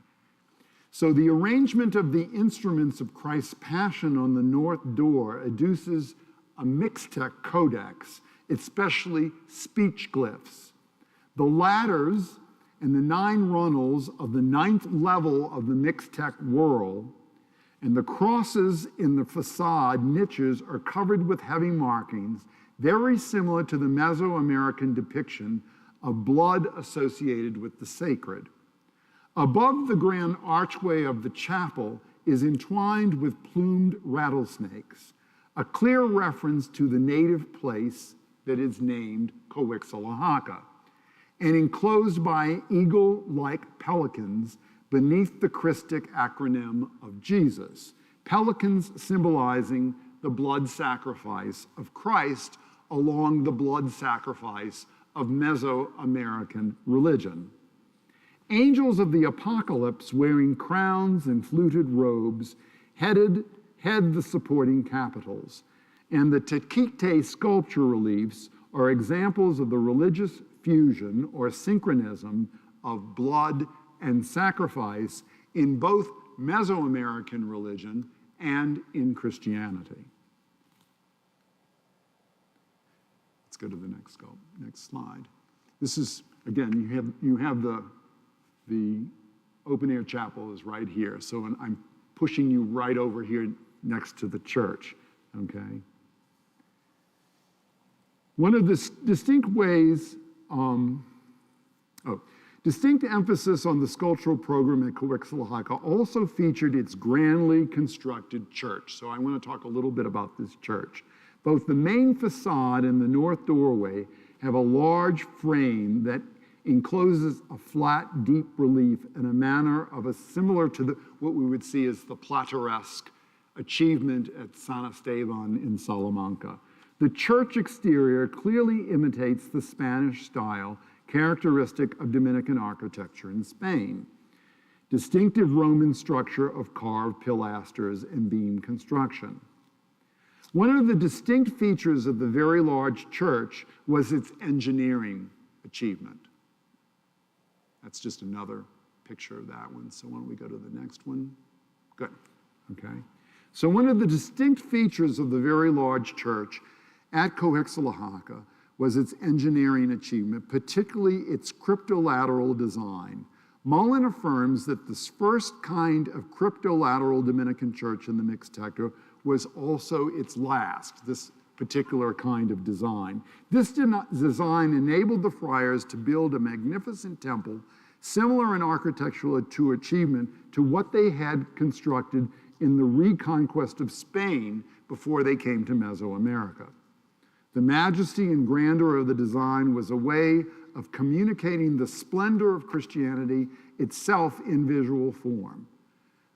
So the arrangement of the instruments of Christ's Passion on the north door adduces a Mixtec codex, especially speech glyphs. The ladders and the 9 runnels of the 9th level of the Mixtec whirl and the crosses in the facade niches are covered with heavy markings, very similar to the Mesoamerican depiction of blood associated with the sacred. Above the grand archway of the chapel is entwined with plumed rattlesnakes, a clear reference to the native place that is named Coahuila, and enclosed by eagle-like pelicans beneath the Christic acronym of Jesus, pelicans symbolizing the blood sacrifice of Christ along the blood sacrifice of Mesoamerican religion. Angels of the apocalypse wearing crowns and fluted robes head the supporting capitals, and the Taquique sculpture reliefs are examples of the religious fusion or synchronism of blood and sacrifice in both Mesoamerican religion and in Christianity. Let's go to the next slide. This is, again, you have the open air chapel is right here. So I'm pushing you right over here next to the church, okay? One of the distinct ways, distinct emphasis on the sculptural program at Coahuila also featured its grandly constructed church. So I want to talk a little bit about this church. Both the main facade and the north doorway have a large frame that encloses a flat, deep relief in a manner similar to what we would see as the Plateresque achievement at San Esteban in Salamanca. The church exterior clearly imitates the Spanish style characteristic of Dominican architecture in Spain. Distinctive Roman structure of carved pilasters and beam construction. One of the distinct features of the very large church was its engineering achievement. That's just another picture of that one. So why don't we go to the next one? Good, okay. So one of the distinct features of the very large church at Coahuila was its engineering achievement, particularly its cryptolateral design. Mullin affirms that this first kind of cryptolateral Dominican church in the Mixteca was also its last, this particular kind of design. This design enabled the friars to build a magnificent temple similar in architectural achievement to what they had constructed in the reconquest of Spain before they came to Mesoamerica. The majesty and grandeur of the design was a way of communicating the splendor of Christianity itself in visual form.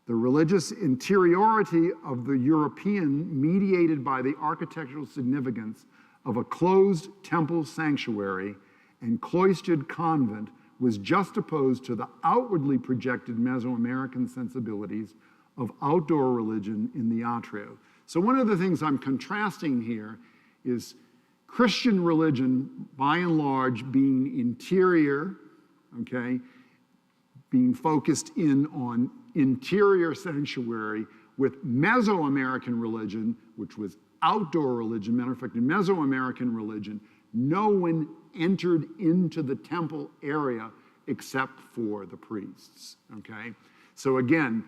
The religious interiority of the European, mediated by the architectural significance of a closed temple sanctuary and cloistered convent, was juxtaposed to the outwardly projected Mesoamerican sensibilities of outdoor religion in the atrio. So one of the things I'm contrasting here is Christian religion, by and large, being interior, okay, being focused in on interior sanctuary, with Mesoamerican religion, which was outdoor religion. Matter of fact, in Mesoamerican religion, no one entered into the temple area except for the priests, okay? So again,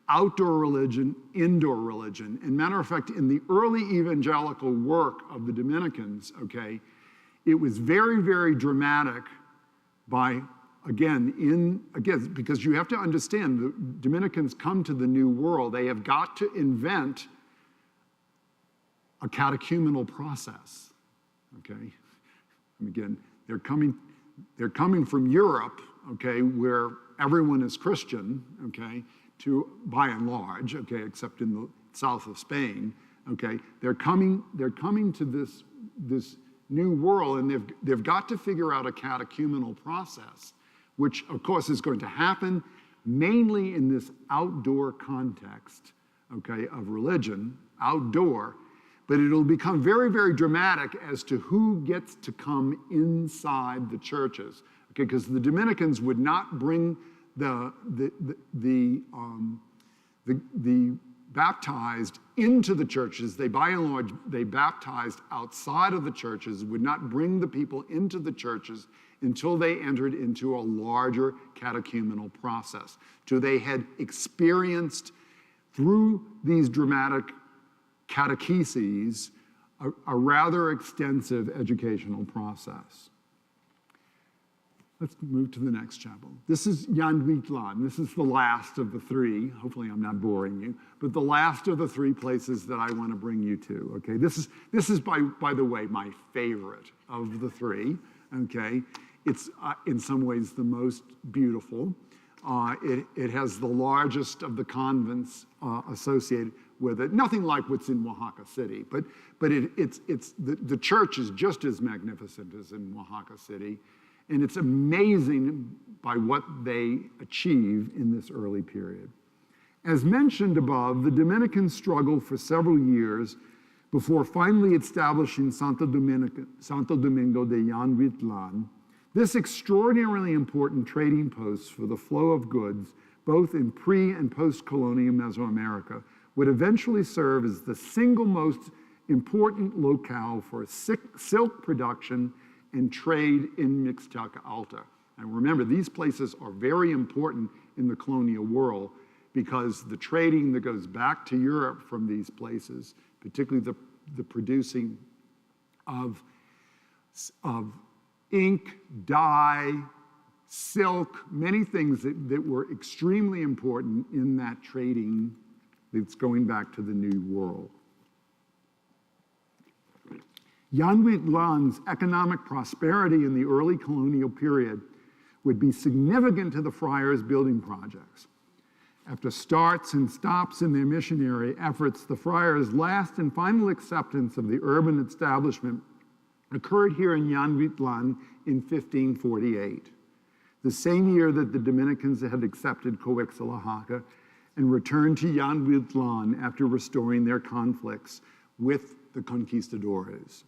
outdoor religion, indoor religion. And matter of fact, in the early evangelical work of the Dominicans, okay, it was very, very dramatic by, again, because you have to understand, the Dominicans come to the New World, they have got to invent a catechumenal process, okay? And again, they're coming from Europe, okay, where everyone is Christian, okay, to by and large, okay, except in the south of Spain, okay. They're coming to this new world, and they've got to figure out a catechumenal process, which of course is going to happen mainly in this outdoor context, okay, of religion, outdoor. But it'll become very, very dramatic as to who gets to come inside the churches, okay? Because the Dominicans would not bring the baptized into the churches. They, by and large, they baptized outside of the churches, would not bring the people into the churches until they entered into a larger catechumenal process, till they had experienced through these dramatic catecheses, a rather extensive educational process. Let's move to the next chapel. This is Weekland. This is the last of the three. Hopefully I'm not boring you, but the last of the three places that I want to bring you to, okay? This is by the way, my favorite of the three, okay? It's in some ways the most beautiful. It has the largest of the convents associated with it. Nothing like what's in Oaxaca City, but the church is just as magnificent as in Oaxaca City, and it's amazing by what they achieve in this early period. As mentioned above, the Dominicans struggled for several years before finally establishing Santo Domingo de Weekland, this extraordinarily important trading post for the flow of goods, both in pre- and post-colonial Mesoamerica, would eventually serve as the single most important locale for silk production and trade in Mixteca Alta. And remember, these places are very important in the colonial world because the trading that goes back to Europe from these places, particularly the producing of ink, dye, silk, many things that were extremely important in that trading that's going back to the New World. Weekland's economic prosperity in the early colonial period would be significant to the Friars' building projects. After starts and stops in their missionary efforts, the Friars' last and final acceptance of the urban establishment occurred here in Weekland in 1548, the same year that the Dominicans had accepted Coahuila and returned to Weekland after restoring their conflicts with the conquistadores.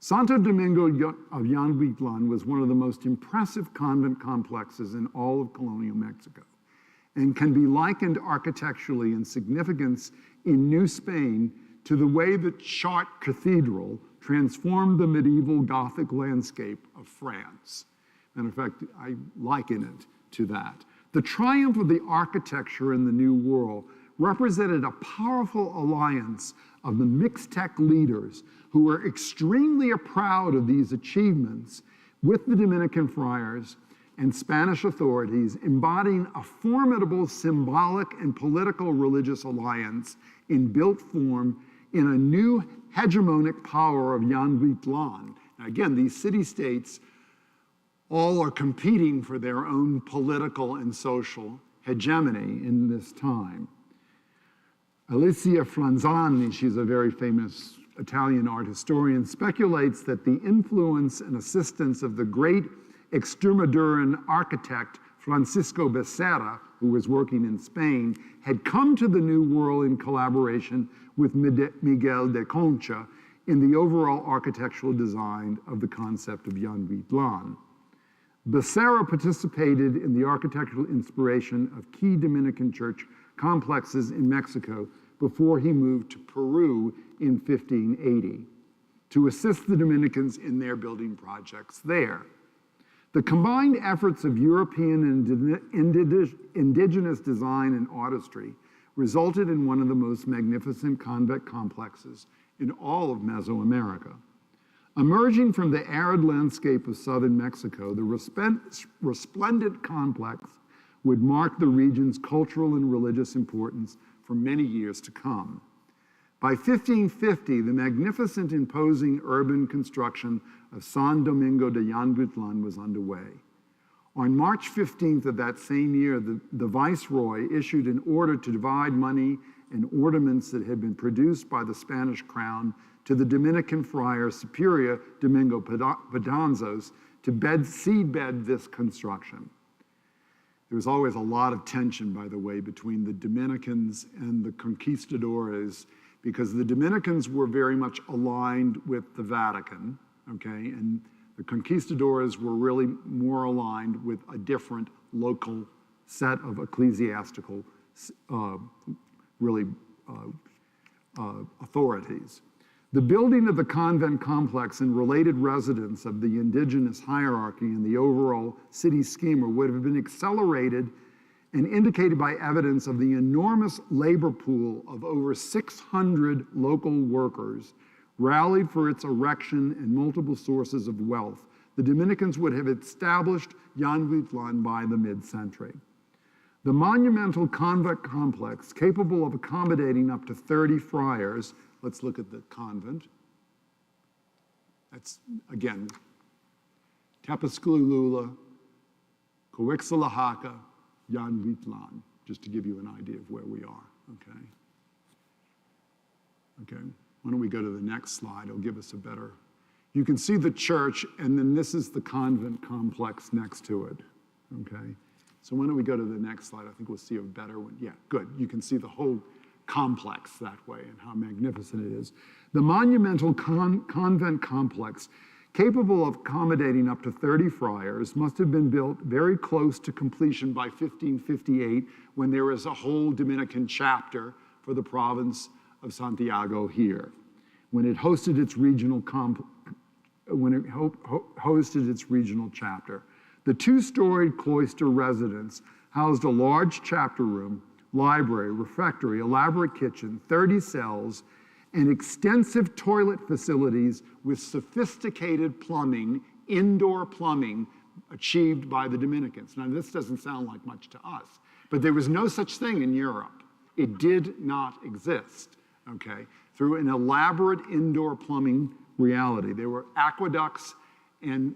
Santo Domingo of Weekland was one of the most impressive convent complexes in all of colonial Mexico, and can be likened architecturally in significance in New Spain to the way that Chartres Cathedral transformed the medieval Gothic landscape of France. And in fact, I liken it to that. The triumph of the architecture in the New World represented a powerful alliance of the Mixtec leaders who were extremely proud of these achievements with the Dominican Friars and Spanish authorities, embodying a formidable symbolic and political religious alliance in built form in a new hegemonic power of Weekland. Now again, these city-states all are competing for their own political and social hegemony in this time. Alicia Franzani, she's a very famous Italian art historian, speculates that the influence and assistance of the great Extremadura's architect Francisco Becerra, who was working in Spain, had come to the New World in collaboration with Miguel de Concha in the overall architectural design of the concept of Weekland. Becerra participated in the architectural inspiration of key Dominican church complexes in Mexico before he moved to Peru in 1580 to assist the Dominicans in their building projects there. The combined efforts of European and indigenous design and artistry resulted in one of the most magnificent convent complexes in all of Mesoamerica. Emerging from the arid landscape of southern Mexico, the resplendent complex would mark the region's cultural and religious importance for many years to come. By 1550, the magnificent, imposing urban construction of San Domingo de Weekland was underway. On March 15th of that same year, the Viceroy issued an order to divide money and ornaments that had been produced by the Spanish crown to the Dominican Friars Superior Domingo Pedanzos to seedbed this construction. There was always a lot of tension, by the way, between the Dominicans and the conquistadores, because the Dominicans were very much aligned with the Vatican, okay, and the conquistadores were really more aligned with a different local set of ecclesiastical authorities. The building of the convent complex and related residence of the indigenous hierarchy and the overall city schema would have been accelerated and indicated by evidence of the enormous labor pool of over 600 local workers rallied for its erection and multiple sources of wealth. The Dominicans would have established Weekland by the mid-century. The monumental convent complex, capable of accommodating up to 30 friars, let's look at the convent. That's, again, Tepezcatlipoca, Coixtlahuaca, Weekland, just to give you an idea of where we are, okay? Okay, why don't we go to the next slide? It'll give us a better, you can see the church, and then this is the convent complex next to it, okay? So why don't we go to the next slide? I think we'll see a better one. Yeah, good. You can see the whole complex that way and how magnificent it is. The monumental convent complex, capable of accommodating up to 30 friars, must have been built very close to completion by 1558, when there was a whole Dominican chapter for the province of Santiago here, when it hosted its regional chapter. The two-storied cloister residence housed a large chapter room, library, refectory, elaborate kitchen, 30 cells, and extensive toilet facilities with sophisticated plumbing, indoor plumbing, achieved by the Dominicans. Now, this doesn't sound like much to us, but there was no such thing in Europe. It did not exist, okay? Through an elaborate indoor plumbing reality. There were aqueducts and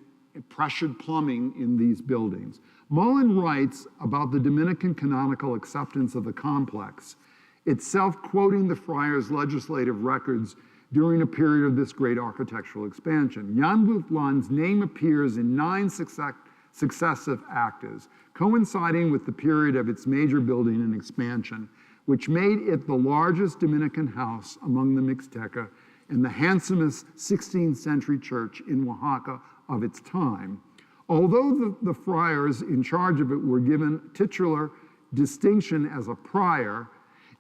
pressured plumbing in these buildings. Mullen writes about the Dominican canonical acceptance of the complex, itself quoting the friars' legislative records during a period of this great architectural expansion. Weekland's name appears in 9 successive actas, coinciding with the period of its major building and expansion, which made it the largest Dominican house among the Mixteca and the handsomest 16th century church in Oaxaca of its time. Although the friars in charge of it were given titular distinction as a prior,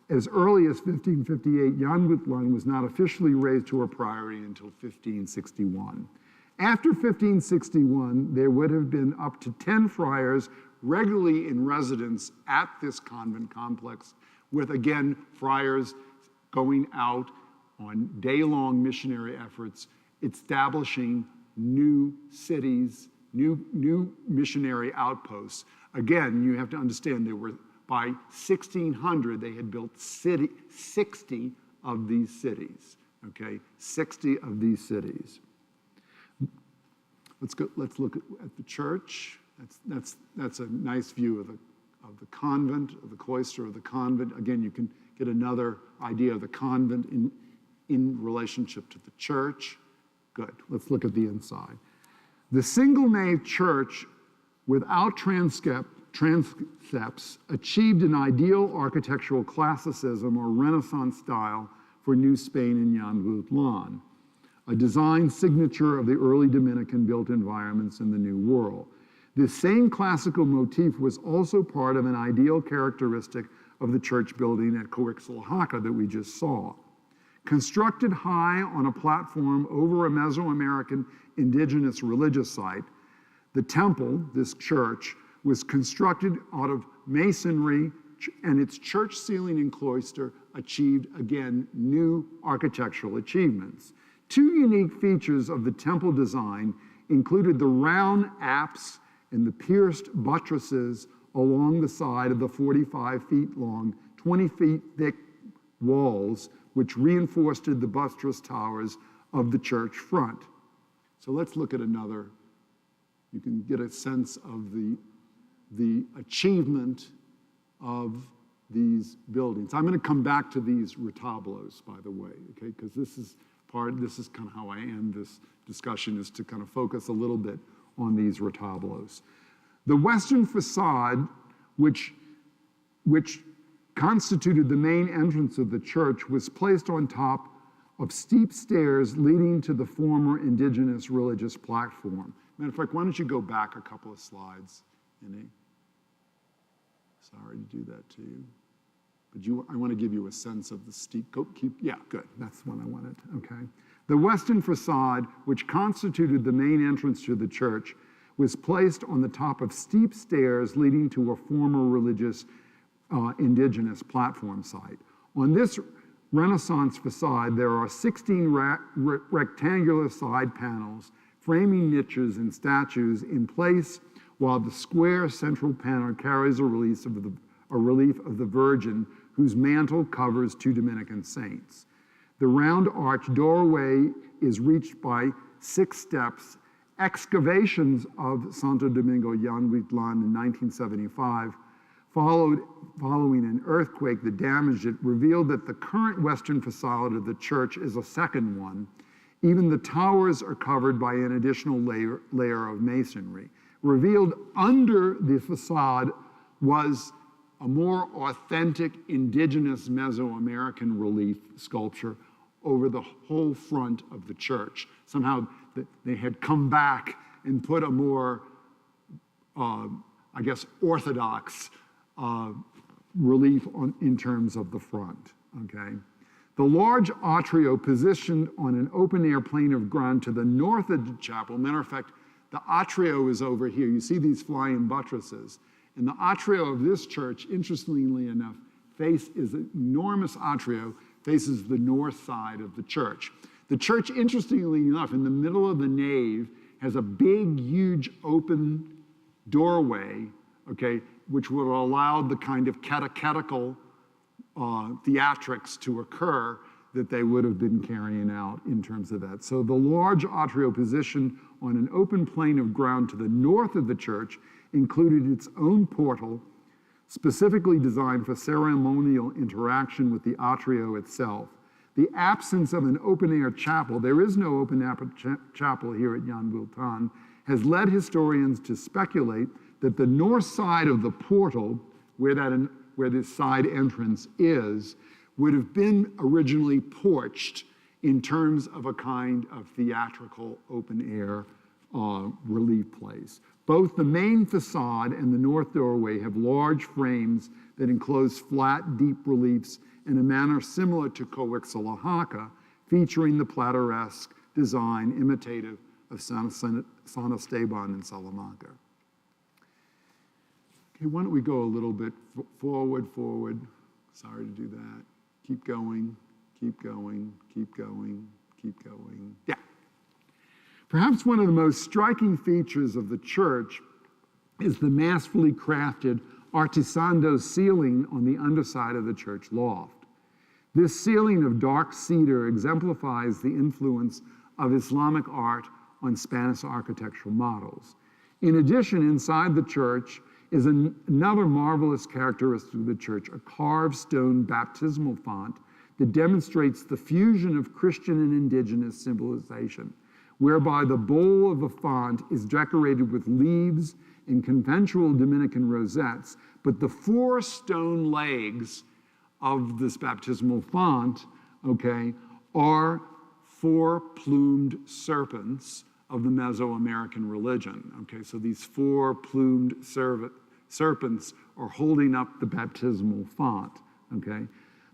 as early as 1558, Weekland was not officially raised to a priory until 1561. After 1561, there would have been up to 10 friars regularly in residence at this convent complex, with, again, friars going out on day-long missionary efforts, establishing new cities, new missionary outposts. Again, you have to understand there were, by 1600, they had built 60 of these cities, okay? 60 of these cities. Let's look at the church. That's a nice view of the convent, of the cloister of the convent. Again, you can get another idea of the convent in relationship to the church. Good, let's look at the inside. The single nave church without transepts achieved an ideal architectural classicism or Renaissance style for New Spain and Weekland. a design signature of the early Dominican-built environments in the New World. This same classical motif was also part of an ideal characteristic of the church building at Coixtlahuaca that we just saw. Constructed high on a platform over a Mesoamerican indigenous religious site, the temple, this church, was constructed out of masonry, and its church ceiling and cloister achieved, again, new architectural achievements. Two unique features of the temple design included the round apse and the pierced buttresses along the side of the 45 feet long, 20 feet thick walls, which reinforced the buttress towers of the church front. So let's look at another. You can get a sense of the achievement of these buildings. I'm going to come back to these retablos, by the way, okay? Because this is kind of how I end this discussion, is to kind of focus a little bit on these retablos. The western facade, which constituted the main entrance of the church, was placed on top of steep stairs leading to the former indigenous religious platform. Matter of fact, why don't you go back a couple of slides, Innie? Sorry to do that to you. But I want to give you a sense of the steep, yeah, good, that's what I wanted, okay. The western facade, which constituted the main entrance to the church, was placed on the top of steep stairs leading to a former religious indigenous platform site. On this Renaissance facade, there are 16 rectangular side panels, framing niches and statues in place, while the square central panel carries a relief of the Virgin, whose mantle covers two Dominican saints. The round arch doorway is reached by 6 steps. Excavations of Santo Domingo Yan Weekland in 1975, following an earthquake that damaged it, revealed that the current western facade of the church is a second one. Even the towers are covered by an additional layer of masonry. Revealed under the facade was a more authentic indigenous Mesoamerican relief sculpture over the whole front of the church. Somehow they had come back and put a more, I guess, orthodox relief in terms of the front, okay? The large atrio positioned on an open-air plane of ground to the north of the chapel. Matter of fact, the atrio is over here. You see these flying buttresses. And the atrio of this church, interestingly enough, is an enormous atrio, faces the north side of the church. The church, interestingly enough, in the middle of the nave, has a big, huge open doorway, okay, which would allow the kind of catechetical theatrics to occur that they would have been carrying out in terms of that. So the large atrio positioned on an open plane of ground to the north of the church included its own portal, specifically designed for ceremonial interaction with the atrio itself. The absence of an open-air chapel, there is no open-air chapel here at Yan Weekland, has led historians to speculate that the north side of the portal, where this side entrance is, would have been originally porched in terms of a kind of theatrical open-air relief place. Both the main facade and the north doorway have large frames that enclose flat, deep reliefs in a manner similar to Coixtlahuaca, featuring the plateresque design imitative of San Esteban in Salamanca. Okay, why don't we go a little bit forward. Sorry to do that. Keep going, keep going, keep going, keep going. Yeah. Perhaps one of the most striking features of the church is the masterfully crafted artisando ceiling on the underside of the church loft. This ceiling of dark cedar exemplifies the influence of Islamic art on Spanish architectural models. In addition, inside the church is another marvelous characteristic of the church, a carved stone baptismal font that demonstrates the fusion of Christian and indigenous symbolization, whereby the bowl of the font is decorated with leaves and conventional Dominican rosettes, but the 4 stone legs of this baptismal font, okay, are four plumed serpents of the Mesoamerican religion. Okay, so these four plumed serpents are holding up the baptismal font. Okay,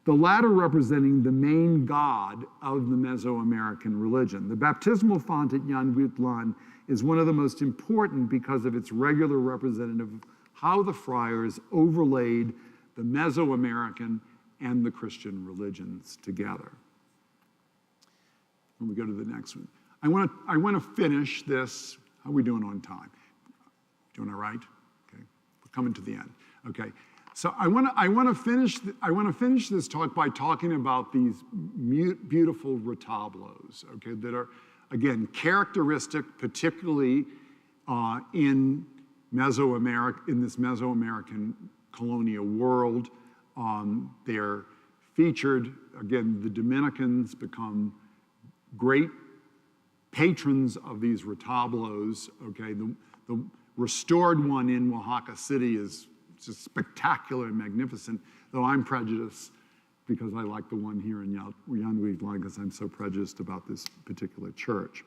the latter representing the main god of the Mesoamerican religion. The baptismal font at Weekland is one of the most important because of its regular representative of how the friars overlaid the Mesoamerican and the Christian religions together. When we go to the next one, I want to finish this. How are we doing on time? Doing all right? Okay, we're coming to the end. Okay, so I want to finish this talk by talking about these beautiful retablos. Okay, that are again characteristic, particularly in Mesoamerica, in this Mesoamerican colonial world. They're featured, again, the Dominicans become great patrons of these retablos. Okay, the restored one in Oaxaca City is just spectacular and magnificent, though I'm prejudiced because I like the one here in Weekland because I'm so prejudiced about this particular church.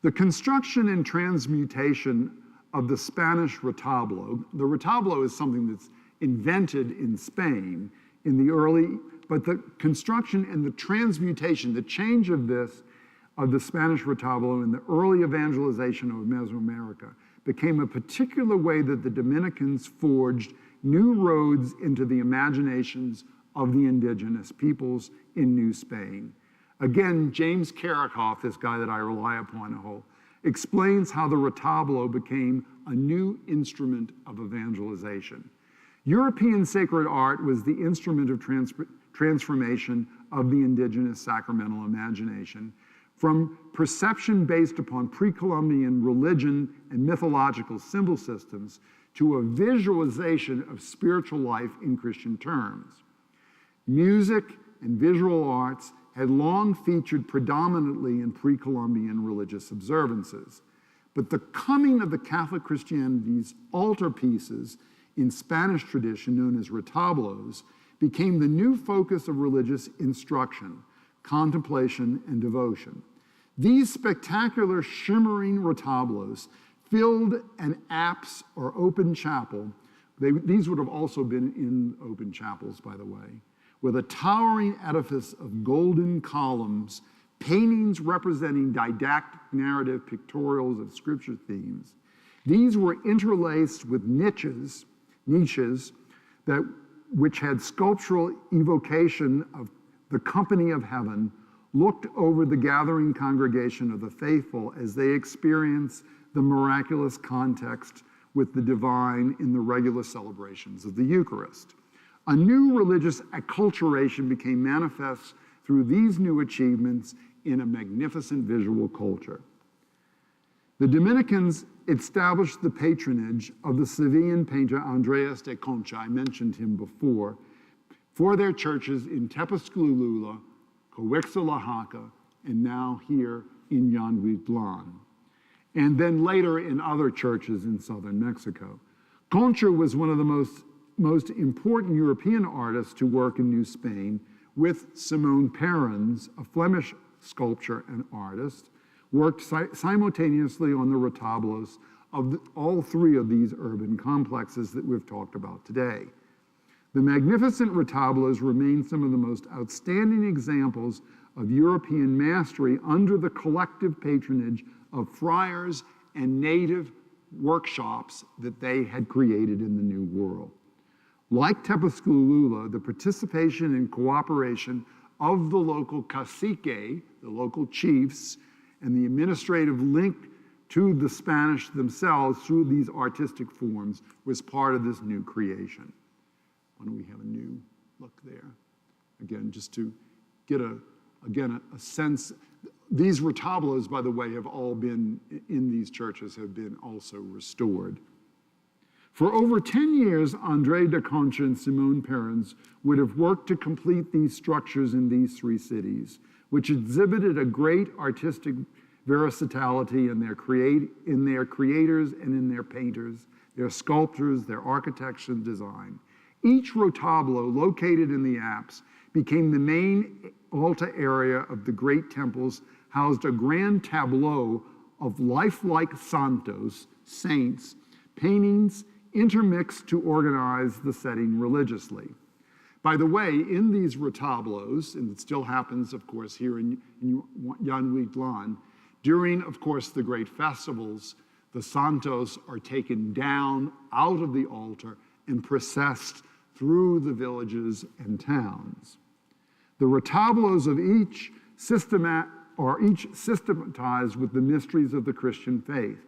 The construction and transmutation of the Spanish retablo. The retablo is something that's invented in Spain in the early, but the construction and the transmutation, the change of this, of the Spanish retablo in the early evangelization of Mesoamerica became a particular way that the Dominicans forged new roads into the imaginations of the indigenous peoples in New Spain. Again, James Carrickhoff, this guy that I rely upon a whole, explains how the retablo became a new instrument of evangelization. European sacred art was the instrument of transformation of the indigenous sacramental imagination from perception based upon pre-Columbian religion and mythological symbol systems to a visualization of spiritual life in Christian terms. Music and visual arts had long featured predominantly in pre-Columbian religious observances, but the coming of the Catholic Christianity's altarpieces in Spanish tradition, known as retablos, became the new focus of religious instruction, contemplation, and devotion. These spectacular shimmering retablos filled an apse or open chapel. These would have also been in open chapels, by the way, with a towering edifice of golden columns, paintings representing didactic narrative pictorials of scripture themes. These were interlaced with niches which had sculptural evocation of the company of heaven, looked over the gathering congregation of the faithful as they experience the miraculous context with the divine in the regular celebrations of the Eucharist. A new religious acculturation became manifest through these new achievements in a magnificent visual culture. The Dominicans established the patronage of the Sevillan painter Andreas de Concha, I mentioned him before, for their churches in Tepoztlán, Oaxaca, and now here in Weekland, and then later in other churches in southern Mexico. Concha was one of the most important European artists to work in New Spain, with Simone Perrins, a Flemish sculptor and artist, worked simultaneously on the retablos of all three of these urban complexes that we've talked about today. The magnificent retablos remain some of the most outstanding examples of European mastery under the collective patronage of friars and native workshops that they had created in the New World. Like Tepoztlán, the participation and cooperation of the local cacique, the local chiefs, and the administrative link to the Spanish themselves through these artistic forms was part of this new creation. Why don't we have a new look there? Again, just to get a sense. These retablos, by the way, have all been, in these churches, have been also restored. For over 10 years, André de Concha and Simone Perrins would have worked to complete these structures in these three cities, which exhibited a great artistic versatility in their creators and in their painters, their sculptors, their architecture and design. Each retablo located in the apse became the main altar area of the great temples housed a grand tableau of lifelike santos, saints, paintings intermixed to organize the setting religiously. By the way, in these retablos, and it still happens, of course, here in Weekland, during, of course, the great festivals, the santos are taken down out of the altar and processed through the villages and towns. The retablos of each systematized with the mysteries of the Christian faith,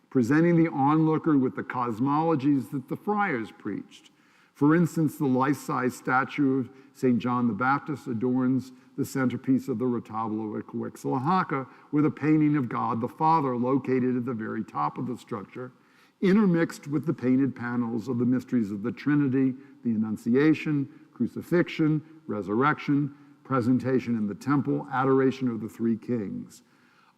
presenting the onlooker with the cosmologies that the friars preached. For instance, the life-size statue of St. John the Baptist adorns the centerpiece of the retablo at Coixtlahuaca with a painting of God the Father located at the very top of the structure, intermixed with the painted panels of the mysteries of the Trinity, the Annunciation, crucifixion, resurrection, presentation in the temple, adoration of the three kings.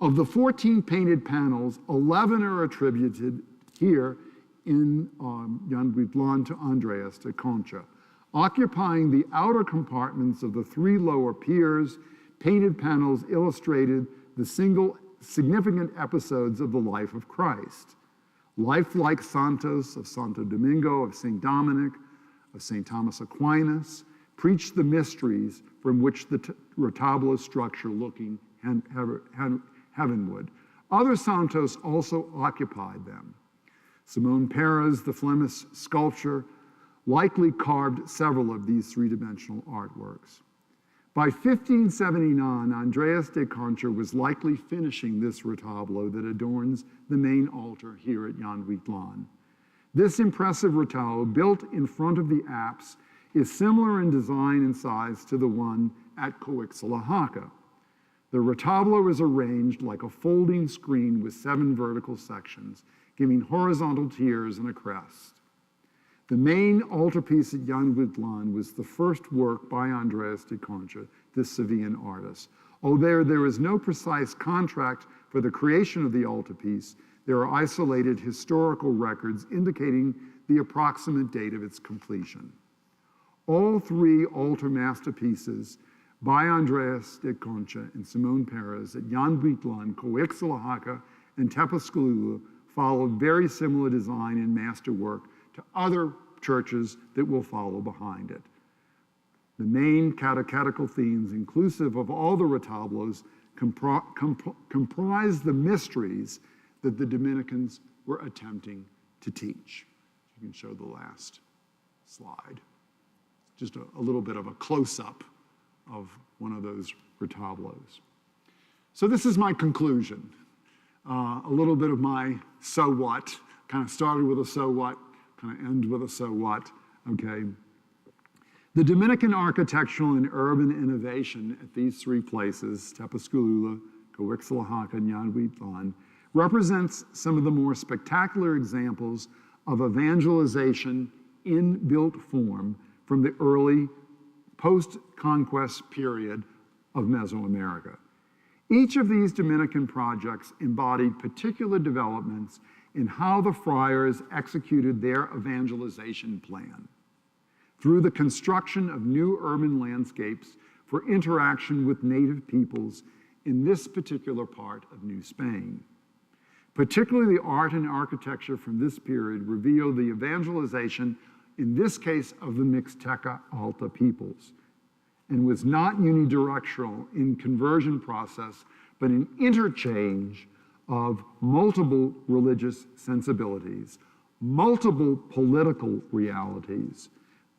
Of the 14 painted panels, 11 are attributed here in Weekland to Andreas, to Concha. Occupying the outer compartments of the three lower piers, painted panels illustrated the single significant episodes of the life of Christ. Lifelike santos of Santo Domingo, of St. Dominic, of St. Thomas Aquinas, preached the mysteries from which the retablo structure looking heavenward. Other santos also occupied them. Simon Perez, the Flemish sculptor, likely carved several of these three-dimensional artworks. By 1579, Andreas de Concha was likely finishing this retablo that adorns the main altar here at Weekland. This impressive retablo, built in front of the apse, is similar in design and size to the one at Coixtlahuaca. The retablo is arranged like a folding screen with 7 vertical sections, giving horizontal tiers and a crest. The main altarpiece at Weekland was the first work by Andreas de Concha, this Sevillian artist. Although there is no precise contract for the creation of the altarpiece, there are isolated historical records indicating the approximate date of its completion. All 3 altar masterpieces by Andreas de Concha and Simon Perez at Weekland, Coixtlahuaca, and Tepezcatlipoca followed very similar design and masterwork to other churches that will follow behind it. The main catechetical themes, inclusive of all the retablos, comprise the mysteries that the Dominicans were attempting to teach. You can show the last slide. Just a little bit of a close-up of one of those retablos. So this is my conclusion. A little bit of my so what, kind of started with a so what, kind of end with a so what, okay? The Dominican architectural and urban innovation at these 3 places, Tepezcatlipoca, Coixtlahuaca, and Weekland, represents some of the more spectacular examples of evangelization in built form from the early post-conquest period of Mesoamerica. Each of these Dominican projects embodied particular developments in how the friars executed their evangelization plan through the construction of new urban landscapes for interaction with native peoples in this particular part of New Spain. Particularly the art and architecture from this period reveal the evangelization, in this case, of the Mixteca Alta peoples, and was not unidirectional in conversion process, but an interchange of multiple religious sensibilities, multiple political realities,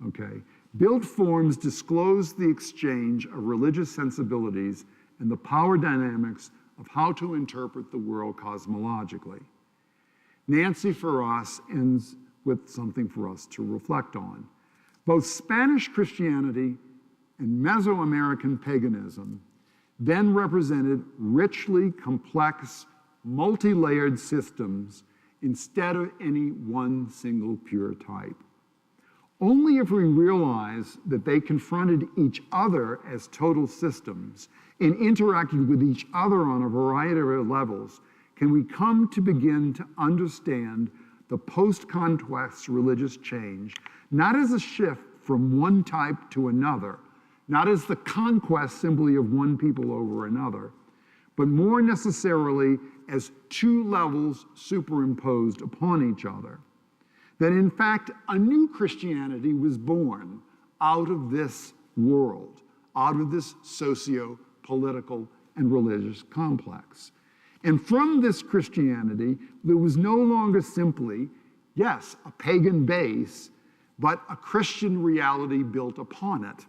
okay? Built forms disclose the exchange of religious sensibilities and the power dynamics of how to interpret the world cosmologically. Nancy for us ends with something for us to reflect on. Both Spanish Christianity and Mesoamerican paganism then represented richly complex, multi-layered systems instead of any one single pure type. Only if we realize that they confronted each other as total systems and interacted with each other on a variety of levels can we come to begin to understand the post-conquest religious change, not as a shift from one type to another, not as the conquest simply of one people over another, but more necessarily as two levels superimposed upon each other. That in fact, a new Christianity was born out of this world, out of this socio-political and religious complex. And from this Christianity, there was no longer simply, yes, a pagan base, but a Christian reality built upon it.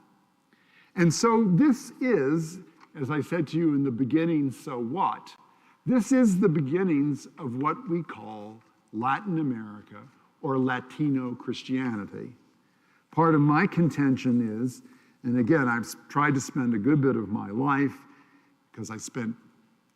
And so this is, as I said to you in the beginning, so what? This is the beginnings of what we call Latin America or Latino Christianity. Part of my contention is, and again, I've tried to spend a good bit of my life, because I spent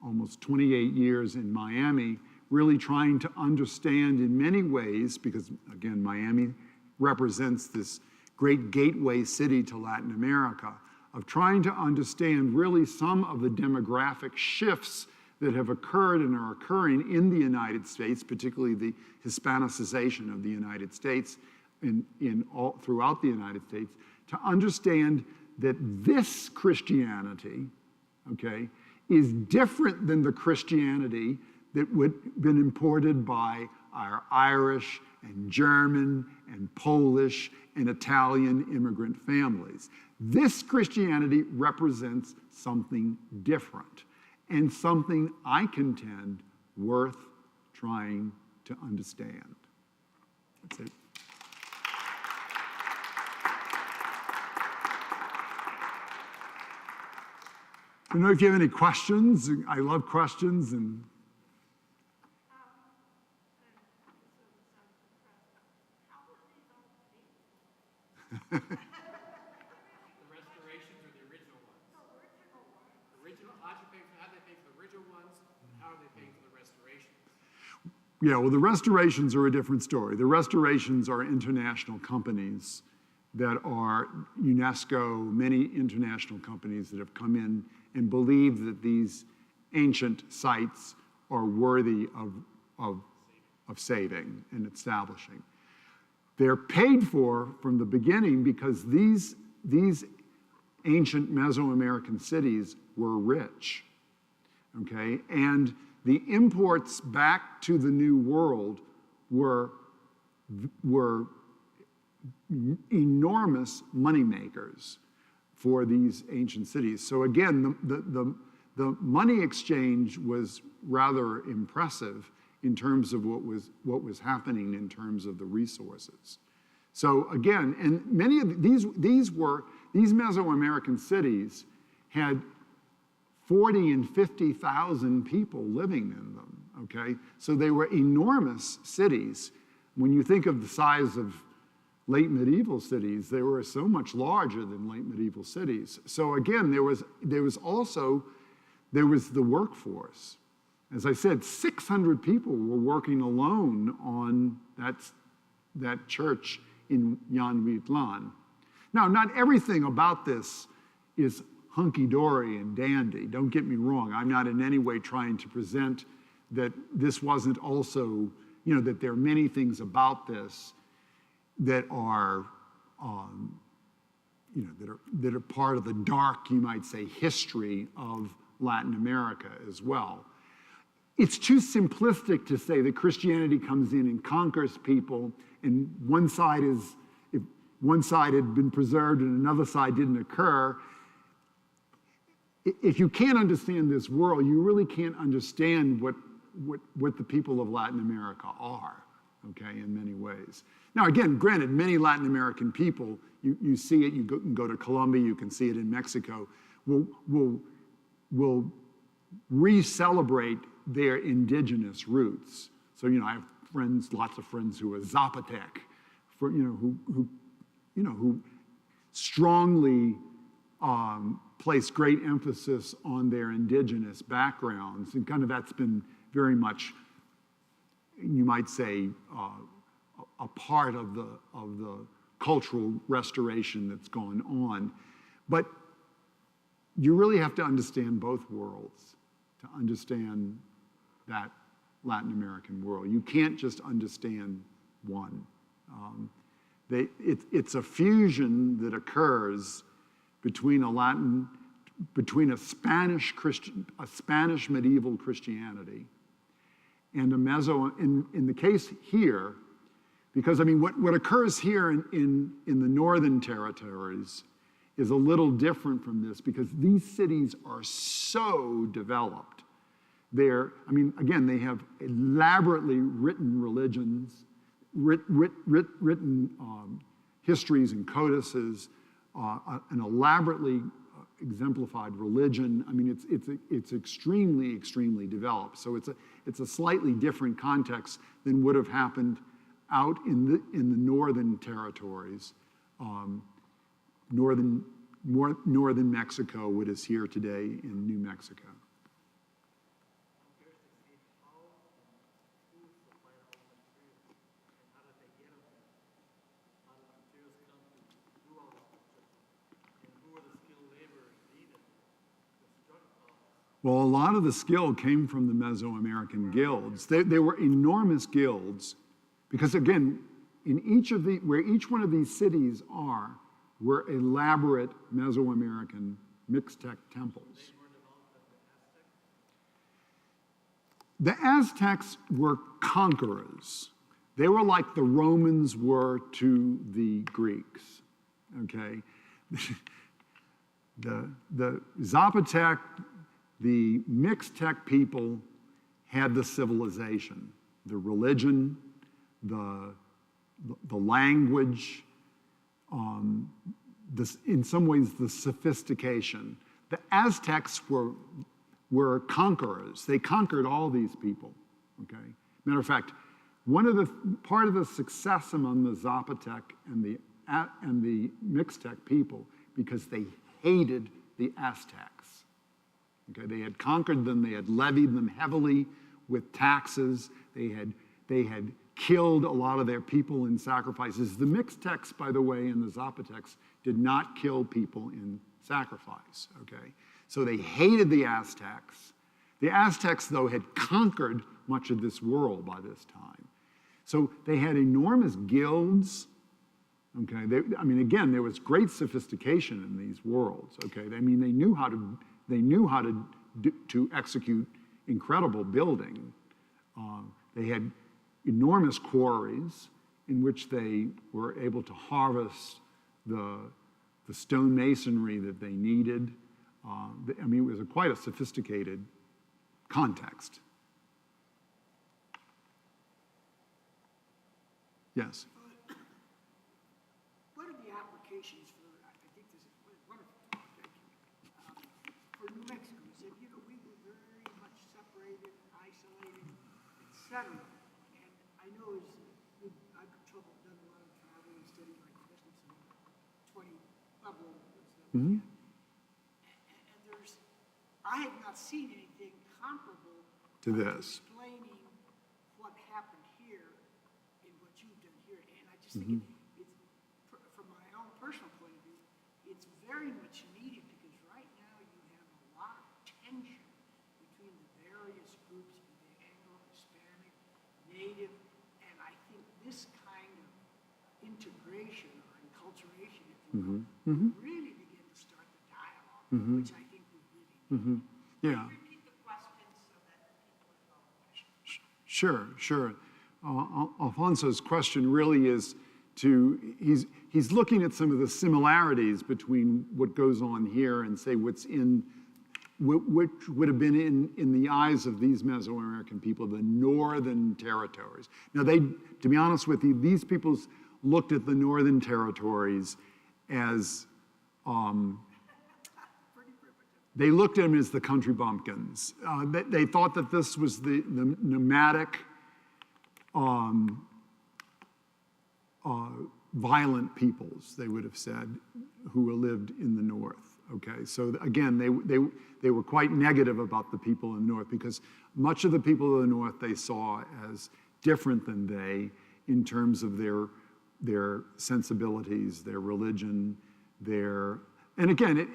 almost 28 years in Miami, really trying to understand in many ways, because again, Miami represents this great gateway city to Latin America, of trying to understand really some of the demographic shifts that have occurred and are occurring in the United States, particularly the Hispanicization of the United States throughout the United States, to understand that this Christianity, okay, is different than the Christianity that would have been imported by our Irish and German and Polish and Italian immigrant families. This Christianity represents something different and something, I contend, worth trying to understand. That's it. I don't know if you have any questions. I love questions. And The restorations or the original ones? How do they pay for the original ones, and how are they paying for the restorations? yeah, well, the restorations are a different story. The restorations are international companies that are UNESCO, many international companies that have come in and believe that these ancient sites are worthy of saving and establishing. They're paid for from the beginning because these ancient Mesoamerican cities were rich, okay? And the imports back to the New World were enormous moneymakers for these ancient cities. So again, the money exchange was rather impressive in terms of what was happening in terms of the resources. So again, and many of these Mesoamerican cities had 40 and 50,000 people living in them, okay? So they were enormous cities. When you think of the size of late medieval cities, they were so much larger than late medieval cities. So again, there was the workforce. As I said, 600 people were working alone on that church in Weekland. Now, not everything about this is hunky-dory and dandy. Don't get me wrong. I'm not in any way trying to present that this wasn't also, that there are many things about this that are, that are part of the dark, you might say, history of Latin America as well. It's too simplistic to say that Christianity comes in and conquers people, and if one side had been preserved and another side didn't occur. If you can't understand this world, you really can't understand what the people of Latin America are, okay, in many ways. Now, again, granted, many Latin American people, you see it, you can go to Colombia, you can see it in Mexico, will re-celebrate their indigenous roots. So, I have lots of friends who are Zapotec, who strongly place great emphasis on their indigenous backgrounds, and kind of that's been very much, you might say, a part of the cultural restoration that's gone on. But you really have to understand both worlds to understand that Latin American world. You can't just understand one. It's a fusion that occurs between a Spanish medieval Christianity and in the case here, because I mean, what occurs here in the northern territories is a little different from this, because these cities are so developed. Again, they have elaborately written religions, written histories and codices, an elaborately exemplified religion. I mean, it's extremely, extremely developed. So it's a slightly different context than would have happened out in the northern territories, northern Mexico, what is here today in New Mexico. Well, a lot of the skill came from the Mesoamerican guilds. They were enormous guilds, because again, where each one of these cities were elaborate Mesoamerican Mixtec temples. The Aztecs were conquerors. They were like the Romans were to the Greeks, okay? The Zapotec, the Mixtec people had the civilization, the religion, the language, in some ways the sophistication. The Aztecs were conquerors. They conquered all these people, okay? Matter of fact, part of the success among the Zapotec and the Mixtec people, because they hated the Aztecs. Okay, they had conquered them, they had levied them heavily with taxes, they had killed a lot of their people in sacrifices. The Mixtecs, by the way, and the Zapotecs did not kill people in sacrifice, okay? So they hated the Aztecs. The Aztecs, though, had conquered much of this world by this time. So they had enormous guilds, okay? Again, there was great sophistication in these worlds, okay? They knew how to execute incredible building. They had enormous quarries in which they were able to harvest the stone masonry that they needed. It was quite a sophisticated context. Yes? What are the applications for, I think this is wonderful, thank you, for New Mexico? You said, we were very much separated, isolated, et cetera. And I know I've done a lot of travel and studying, like especially some 20 Pueblo and stuff. Mm-hmm. And I have not seen anything comparable To this. explaining what happened here in what you've done here. And I just think it's, from my own personal point of view, it's very much needed, because right now you have a lot of tension between the various groups, be they Anglo, Hispanic, Native, and I think this kind of integration or enculturation, if you will, really begin to start the dialogue, which I think we really need. Yeah. Repeat the question so that people know. Sure. Alfonso's question really is he's looking at some of the similarities between what goes on here and say which would have been in the eyes of these Mesoamerican people, the northern territories. Now to be honest with you, these peoples looked at the northern territories as, they looked at them as the country bumpkins. They thought that this was the nomadic, violent peoples, they would have said, who lived in the north, okay? So again, they were quite negative about the people in the north, because much of the people of the north they saw as different than they in terms of their sensibilities, their religion, and again,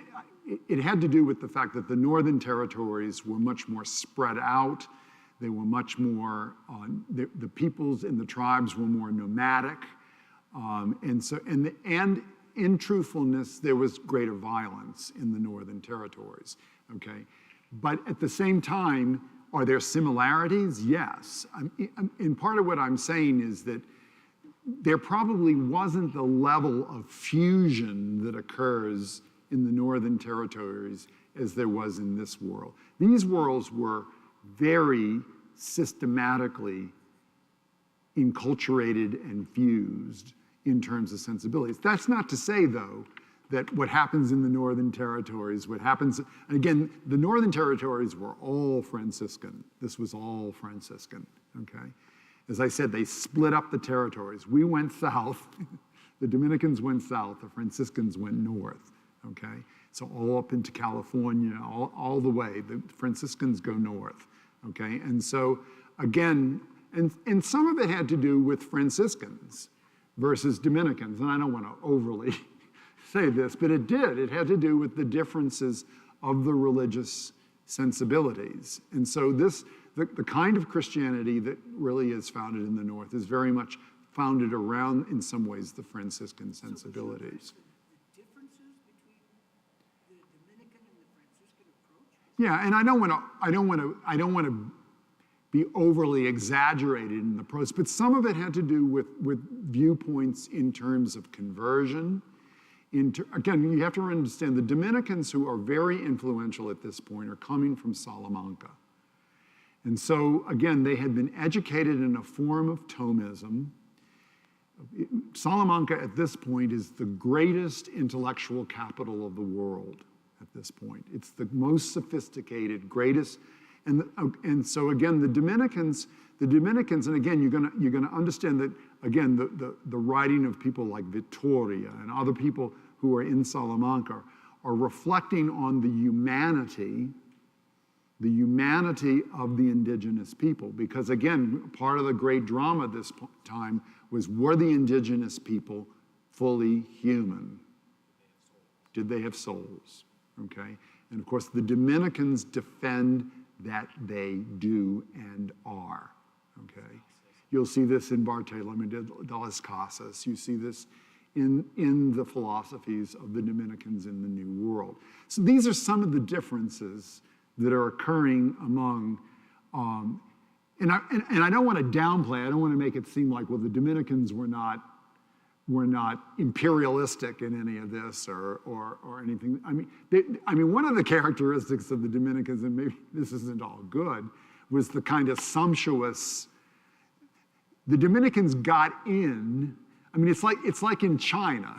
it had to do with the fact that the northern territories were much more spread out. They were much more, the peoples and the tribes were more nomadic. And in truthfulness, there was greater violence in the Northern Territories, okay? But at the same time, are there similarities? Yes. And part of what I'm saying is that there probably wasn't the level of fusion that occurs in the Northern Territories as there was in this world. These worlds were very systematically enculturated and fused in terms of sensibilities. That's not to say, though, that what happens in the Northern Territories, what happens, and again, the Northern Territories were all Franciscan. This was all Franciscan, okay? As I said, they split up the territories. We went south, the Dominicans went south, the Franciscans went north, okay? So all up into California, all the way, the Franciscans go north, okay? And so, again, and some of it had to do with Franciscans versus Dominicans, and I don't want to overly say this, but it did. It had to do with the differences of the religious sensibilities. And so the kind of Christianity that really is founded in the North is very much founded around, in some ways, the Franciscan sensibilities. The differences between the Dominican and the Franciscan approach? Yeah, and I don't want to be overly exaggerated in the approach, but some of it had to do with viewpoints in terms of conversion. Again, you have to understand the Dominicans, who are very influential at this point, are coming from Salamanca. And so, again, they had been educated in a form of Thomism. Salamanca at this point is the greatest intellectual capital of the world at this point. It's the most sophisticated, greatest. And so, again, the Dominicans, and again, you're gonna understand that, again, the writing of people like Vittoria and other people who are in Salamanca are reflecting on the humanity of the indigenous people. Because, again, part of the great drama at this time was, were the indigenous people fully human? Did they have souls? Okay? And, of course, the Dominicans defend that they do and are, okay? You'll see this in Bartolomé de las Casas. You see this in the philosophies of the Dominicans in the New World. So these are some of the differences that are occurring among, and I don't want to downplay, I don't want to make it seem like, well, the Dominicans were not imperialistic in any of this or anything. I mean, one of the characteristics of the Dominicans, and maybe this isn't all good, was the kind of sumptuous. The Dominicans got in. I mean, it's like in China.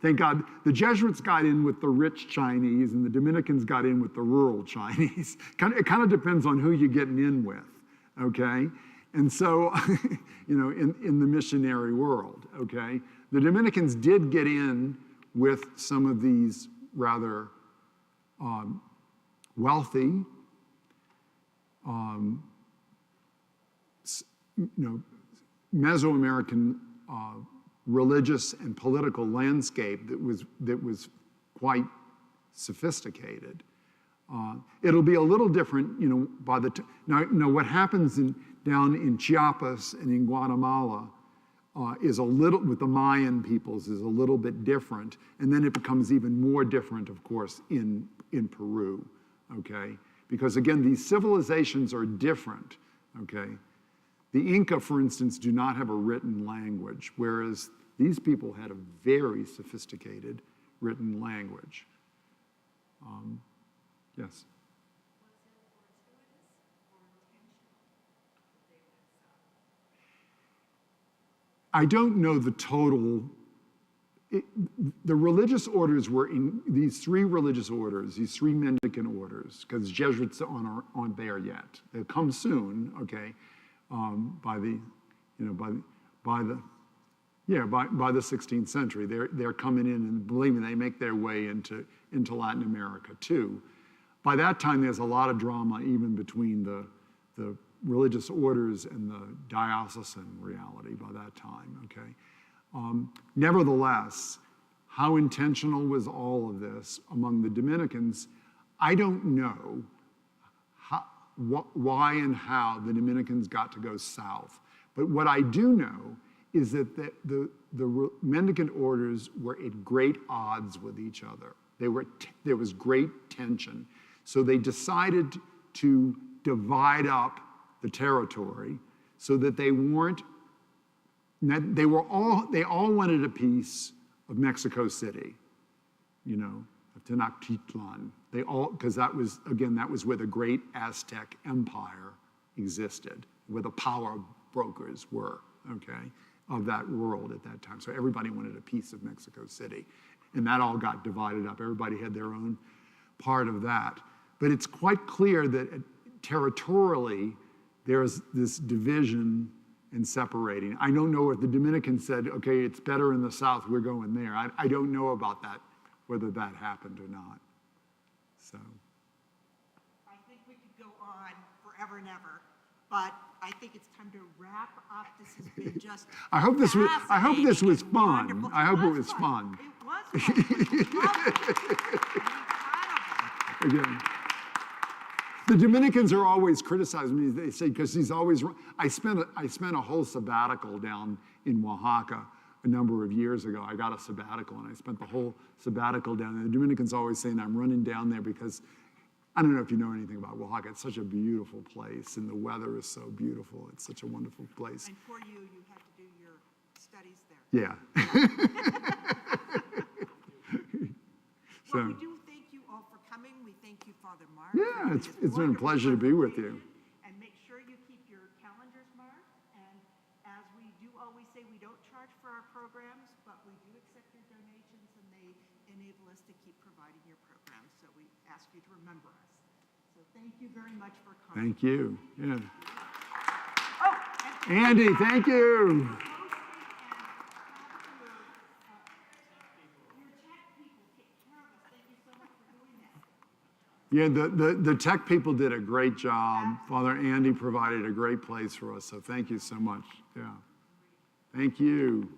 Thank God, the Jesuits got in with the rich Chinese, and the Dominicans got in with the rural Chinese. It kind of depends on who you're getting in with, okay? And so, you know, in the missionary world, okay, the Dominicans did get in with some of these rather wealthy, Mesoamerican religious and political landscape that was quite sophisticated. It'll be a little different, you know, by the now what happens down in Chiapas and in Guatemala is a little, with the Mayan peoples, is a little bit different, and then it becomes even more different, of course, in Peru, okay? Because again, these civilizations are different, okay? The Inca, for instance, do not have a written language, whereas these people had a very sophisticated written language. Yes? I don't know the total. The religious orders were in these three religious orders, these three Mendicant orders, because Jesuits aren't there yet. They'll come soon, okay, by the 16th century. They're coming in, and believe me, they make their way into Latin America too. By that time, there's a lot of drama even between the religious orders and the diocesan reality by that time, okay? Nevertheless, how intentional was all of this among the Dominicans? I don't know why and how the Dominicans got to go south. But what I do know is that the mendicant orders were at great odds with each other. There was great tension. So they decided to divide up the territory so that they all wanted a piece of Mexico City, you know, of Tenochtitlan. Because that was where the great Aztec Empire existed, where the power brokers were, okay, of that world at that time. So everybody wanted a piece of Mexico City. And that all got divided up. Everybody had their own part of that. But it's quite clear that territorially, there's this division and separating. I don't know if the Dominicans said, okay, it's better in the south, we're going there. I don't know about that, whether that happened or not. So. I think we could go on forever and ever, but I think it's time to wrap up. This has been just I hope this was fascinating and fun. wonderful. I hope it was fun. It was fun. Again. The Dominicans are always criticizing me. They say, because he's always, I spent a whole sabbatical down in Oaxaca a number of years ago. I got a sabbatical and I spent the whole sabbatical down there. The Dominicans always saying I'm running down there because, I don't know if you know anything about Oaxaca. It's such a beautiful place and the weather is so beautiful. It's such a wonderful place. And for you, you have to do your studies there. Yeah. Well, we do thank you all for coming. We thank you, Father Mark. Yeah, it's been a pleasure to be with you. And make sure you keep your calendars marked. And as we do always say, we don't charge for our programs, but we do accept your donations and they enable us to keep providing your programs. So we ask you to remember us. So thank you very much for coming. Thank you. Yeah. Oh, Andy, thank you. Yeah, the tech people did a great job. Father Andy provided a great place for us, so thank you so much. Yeah. Thank you.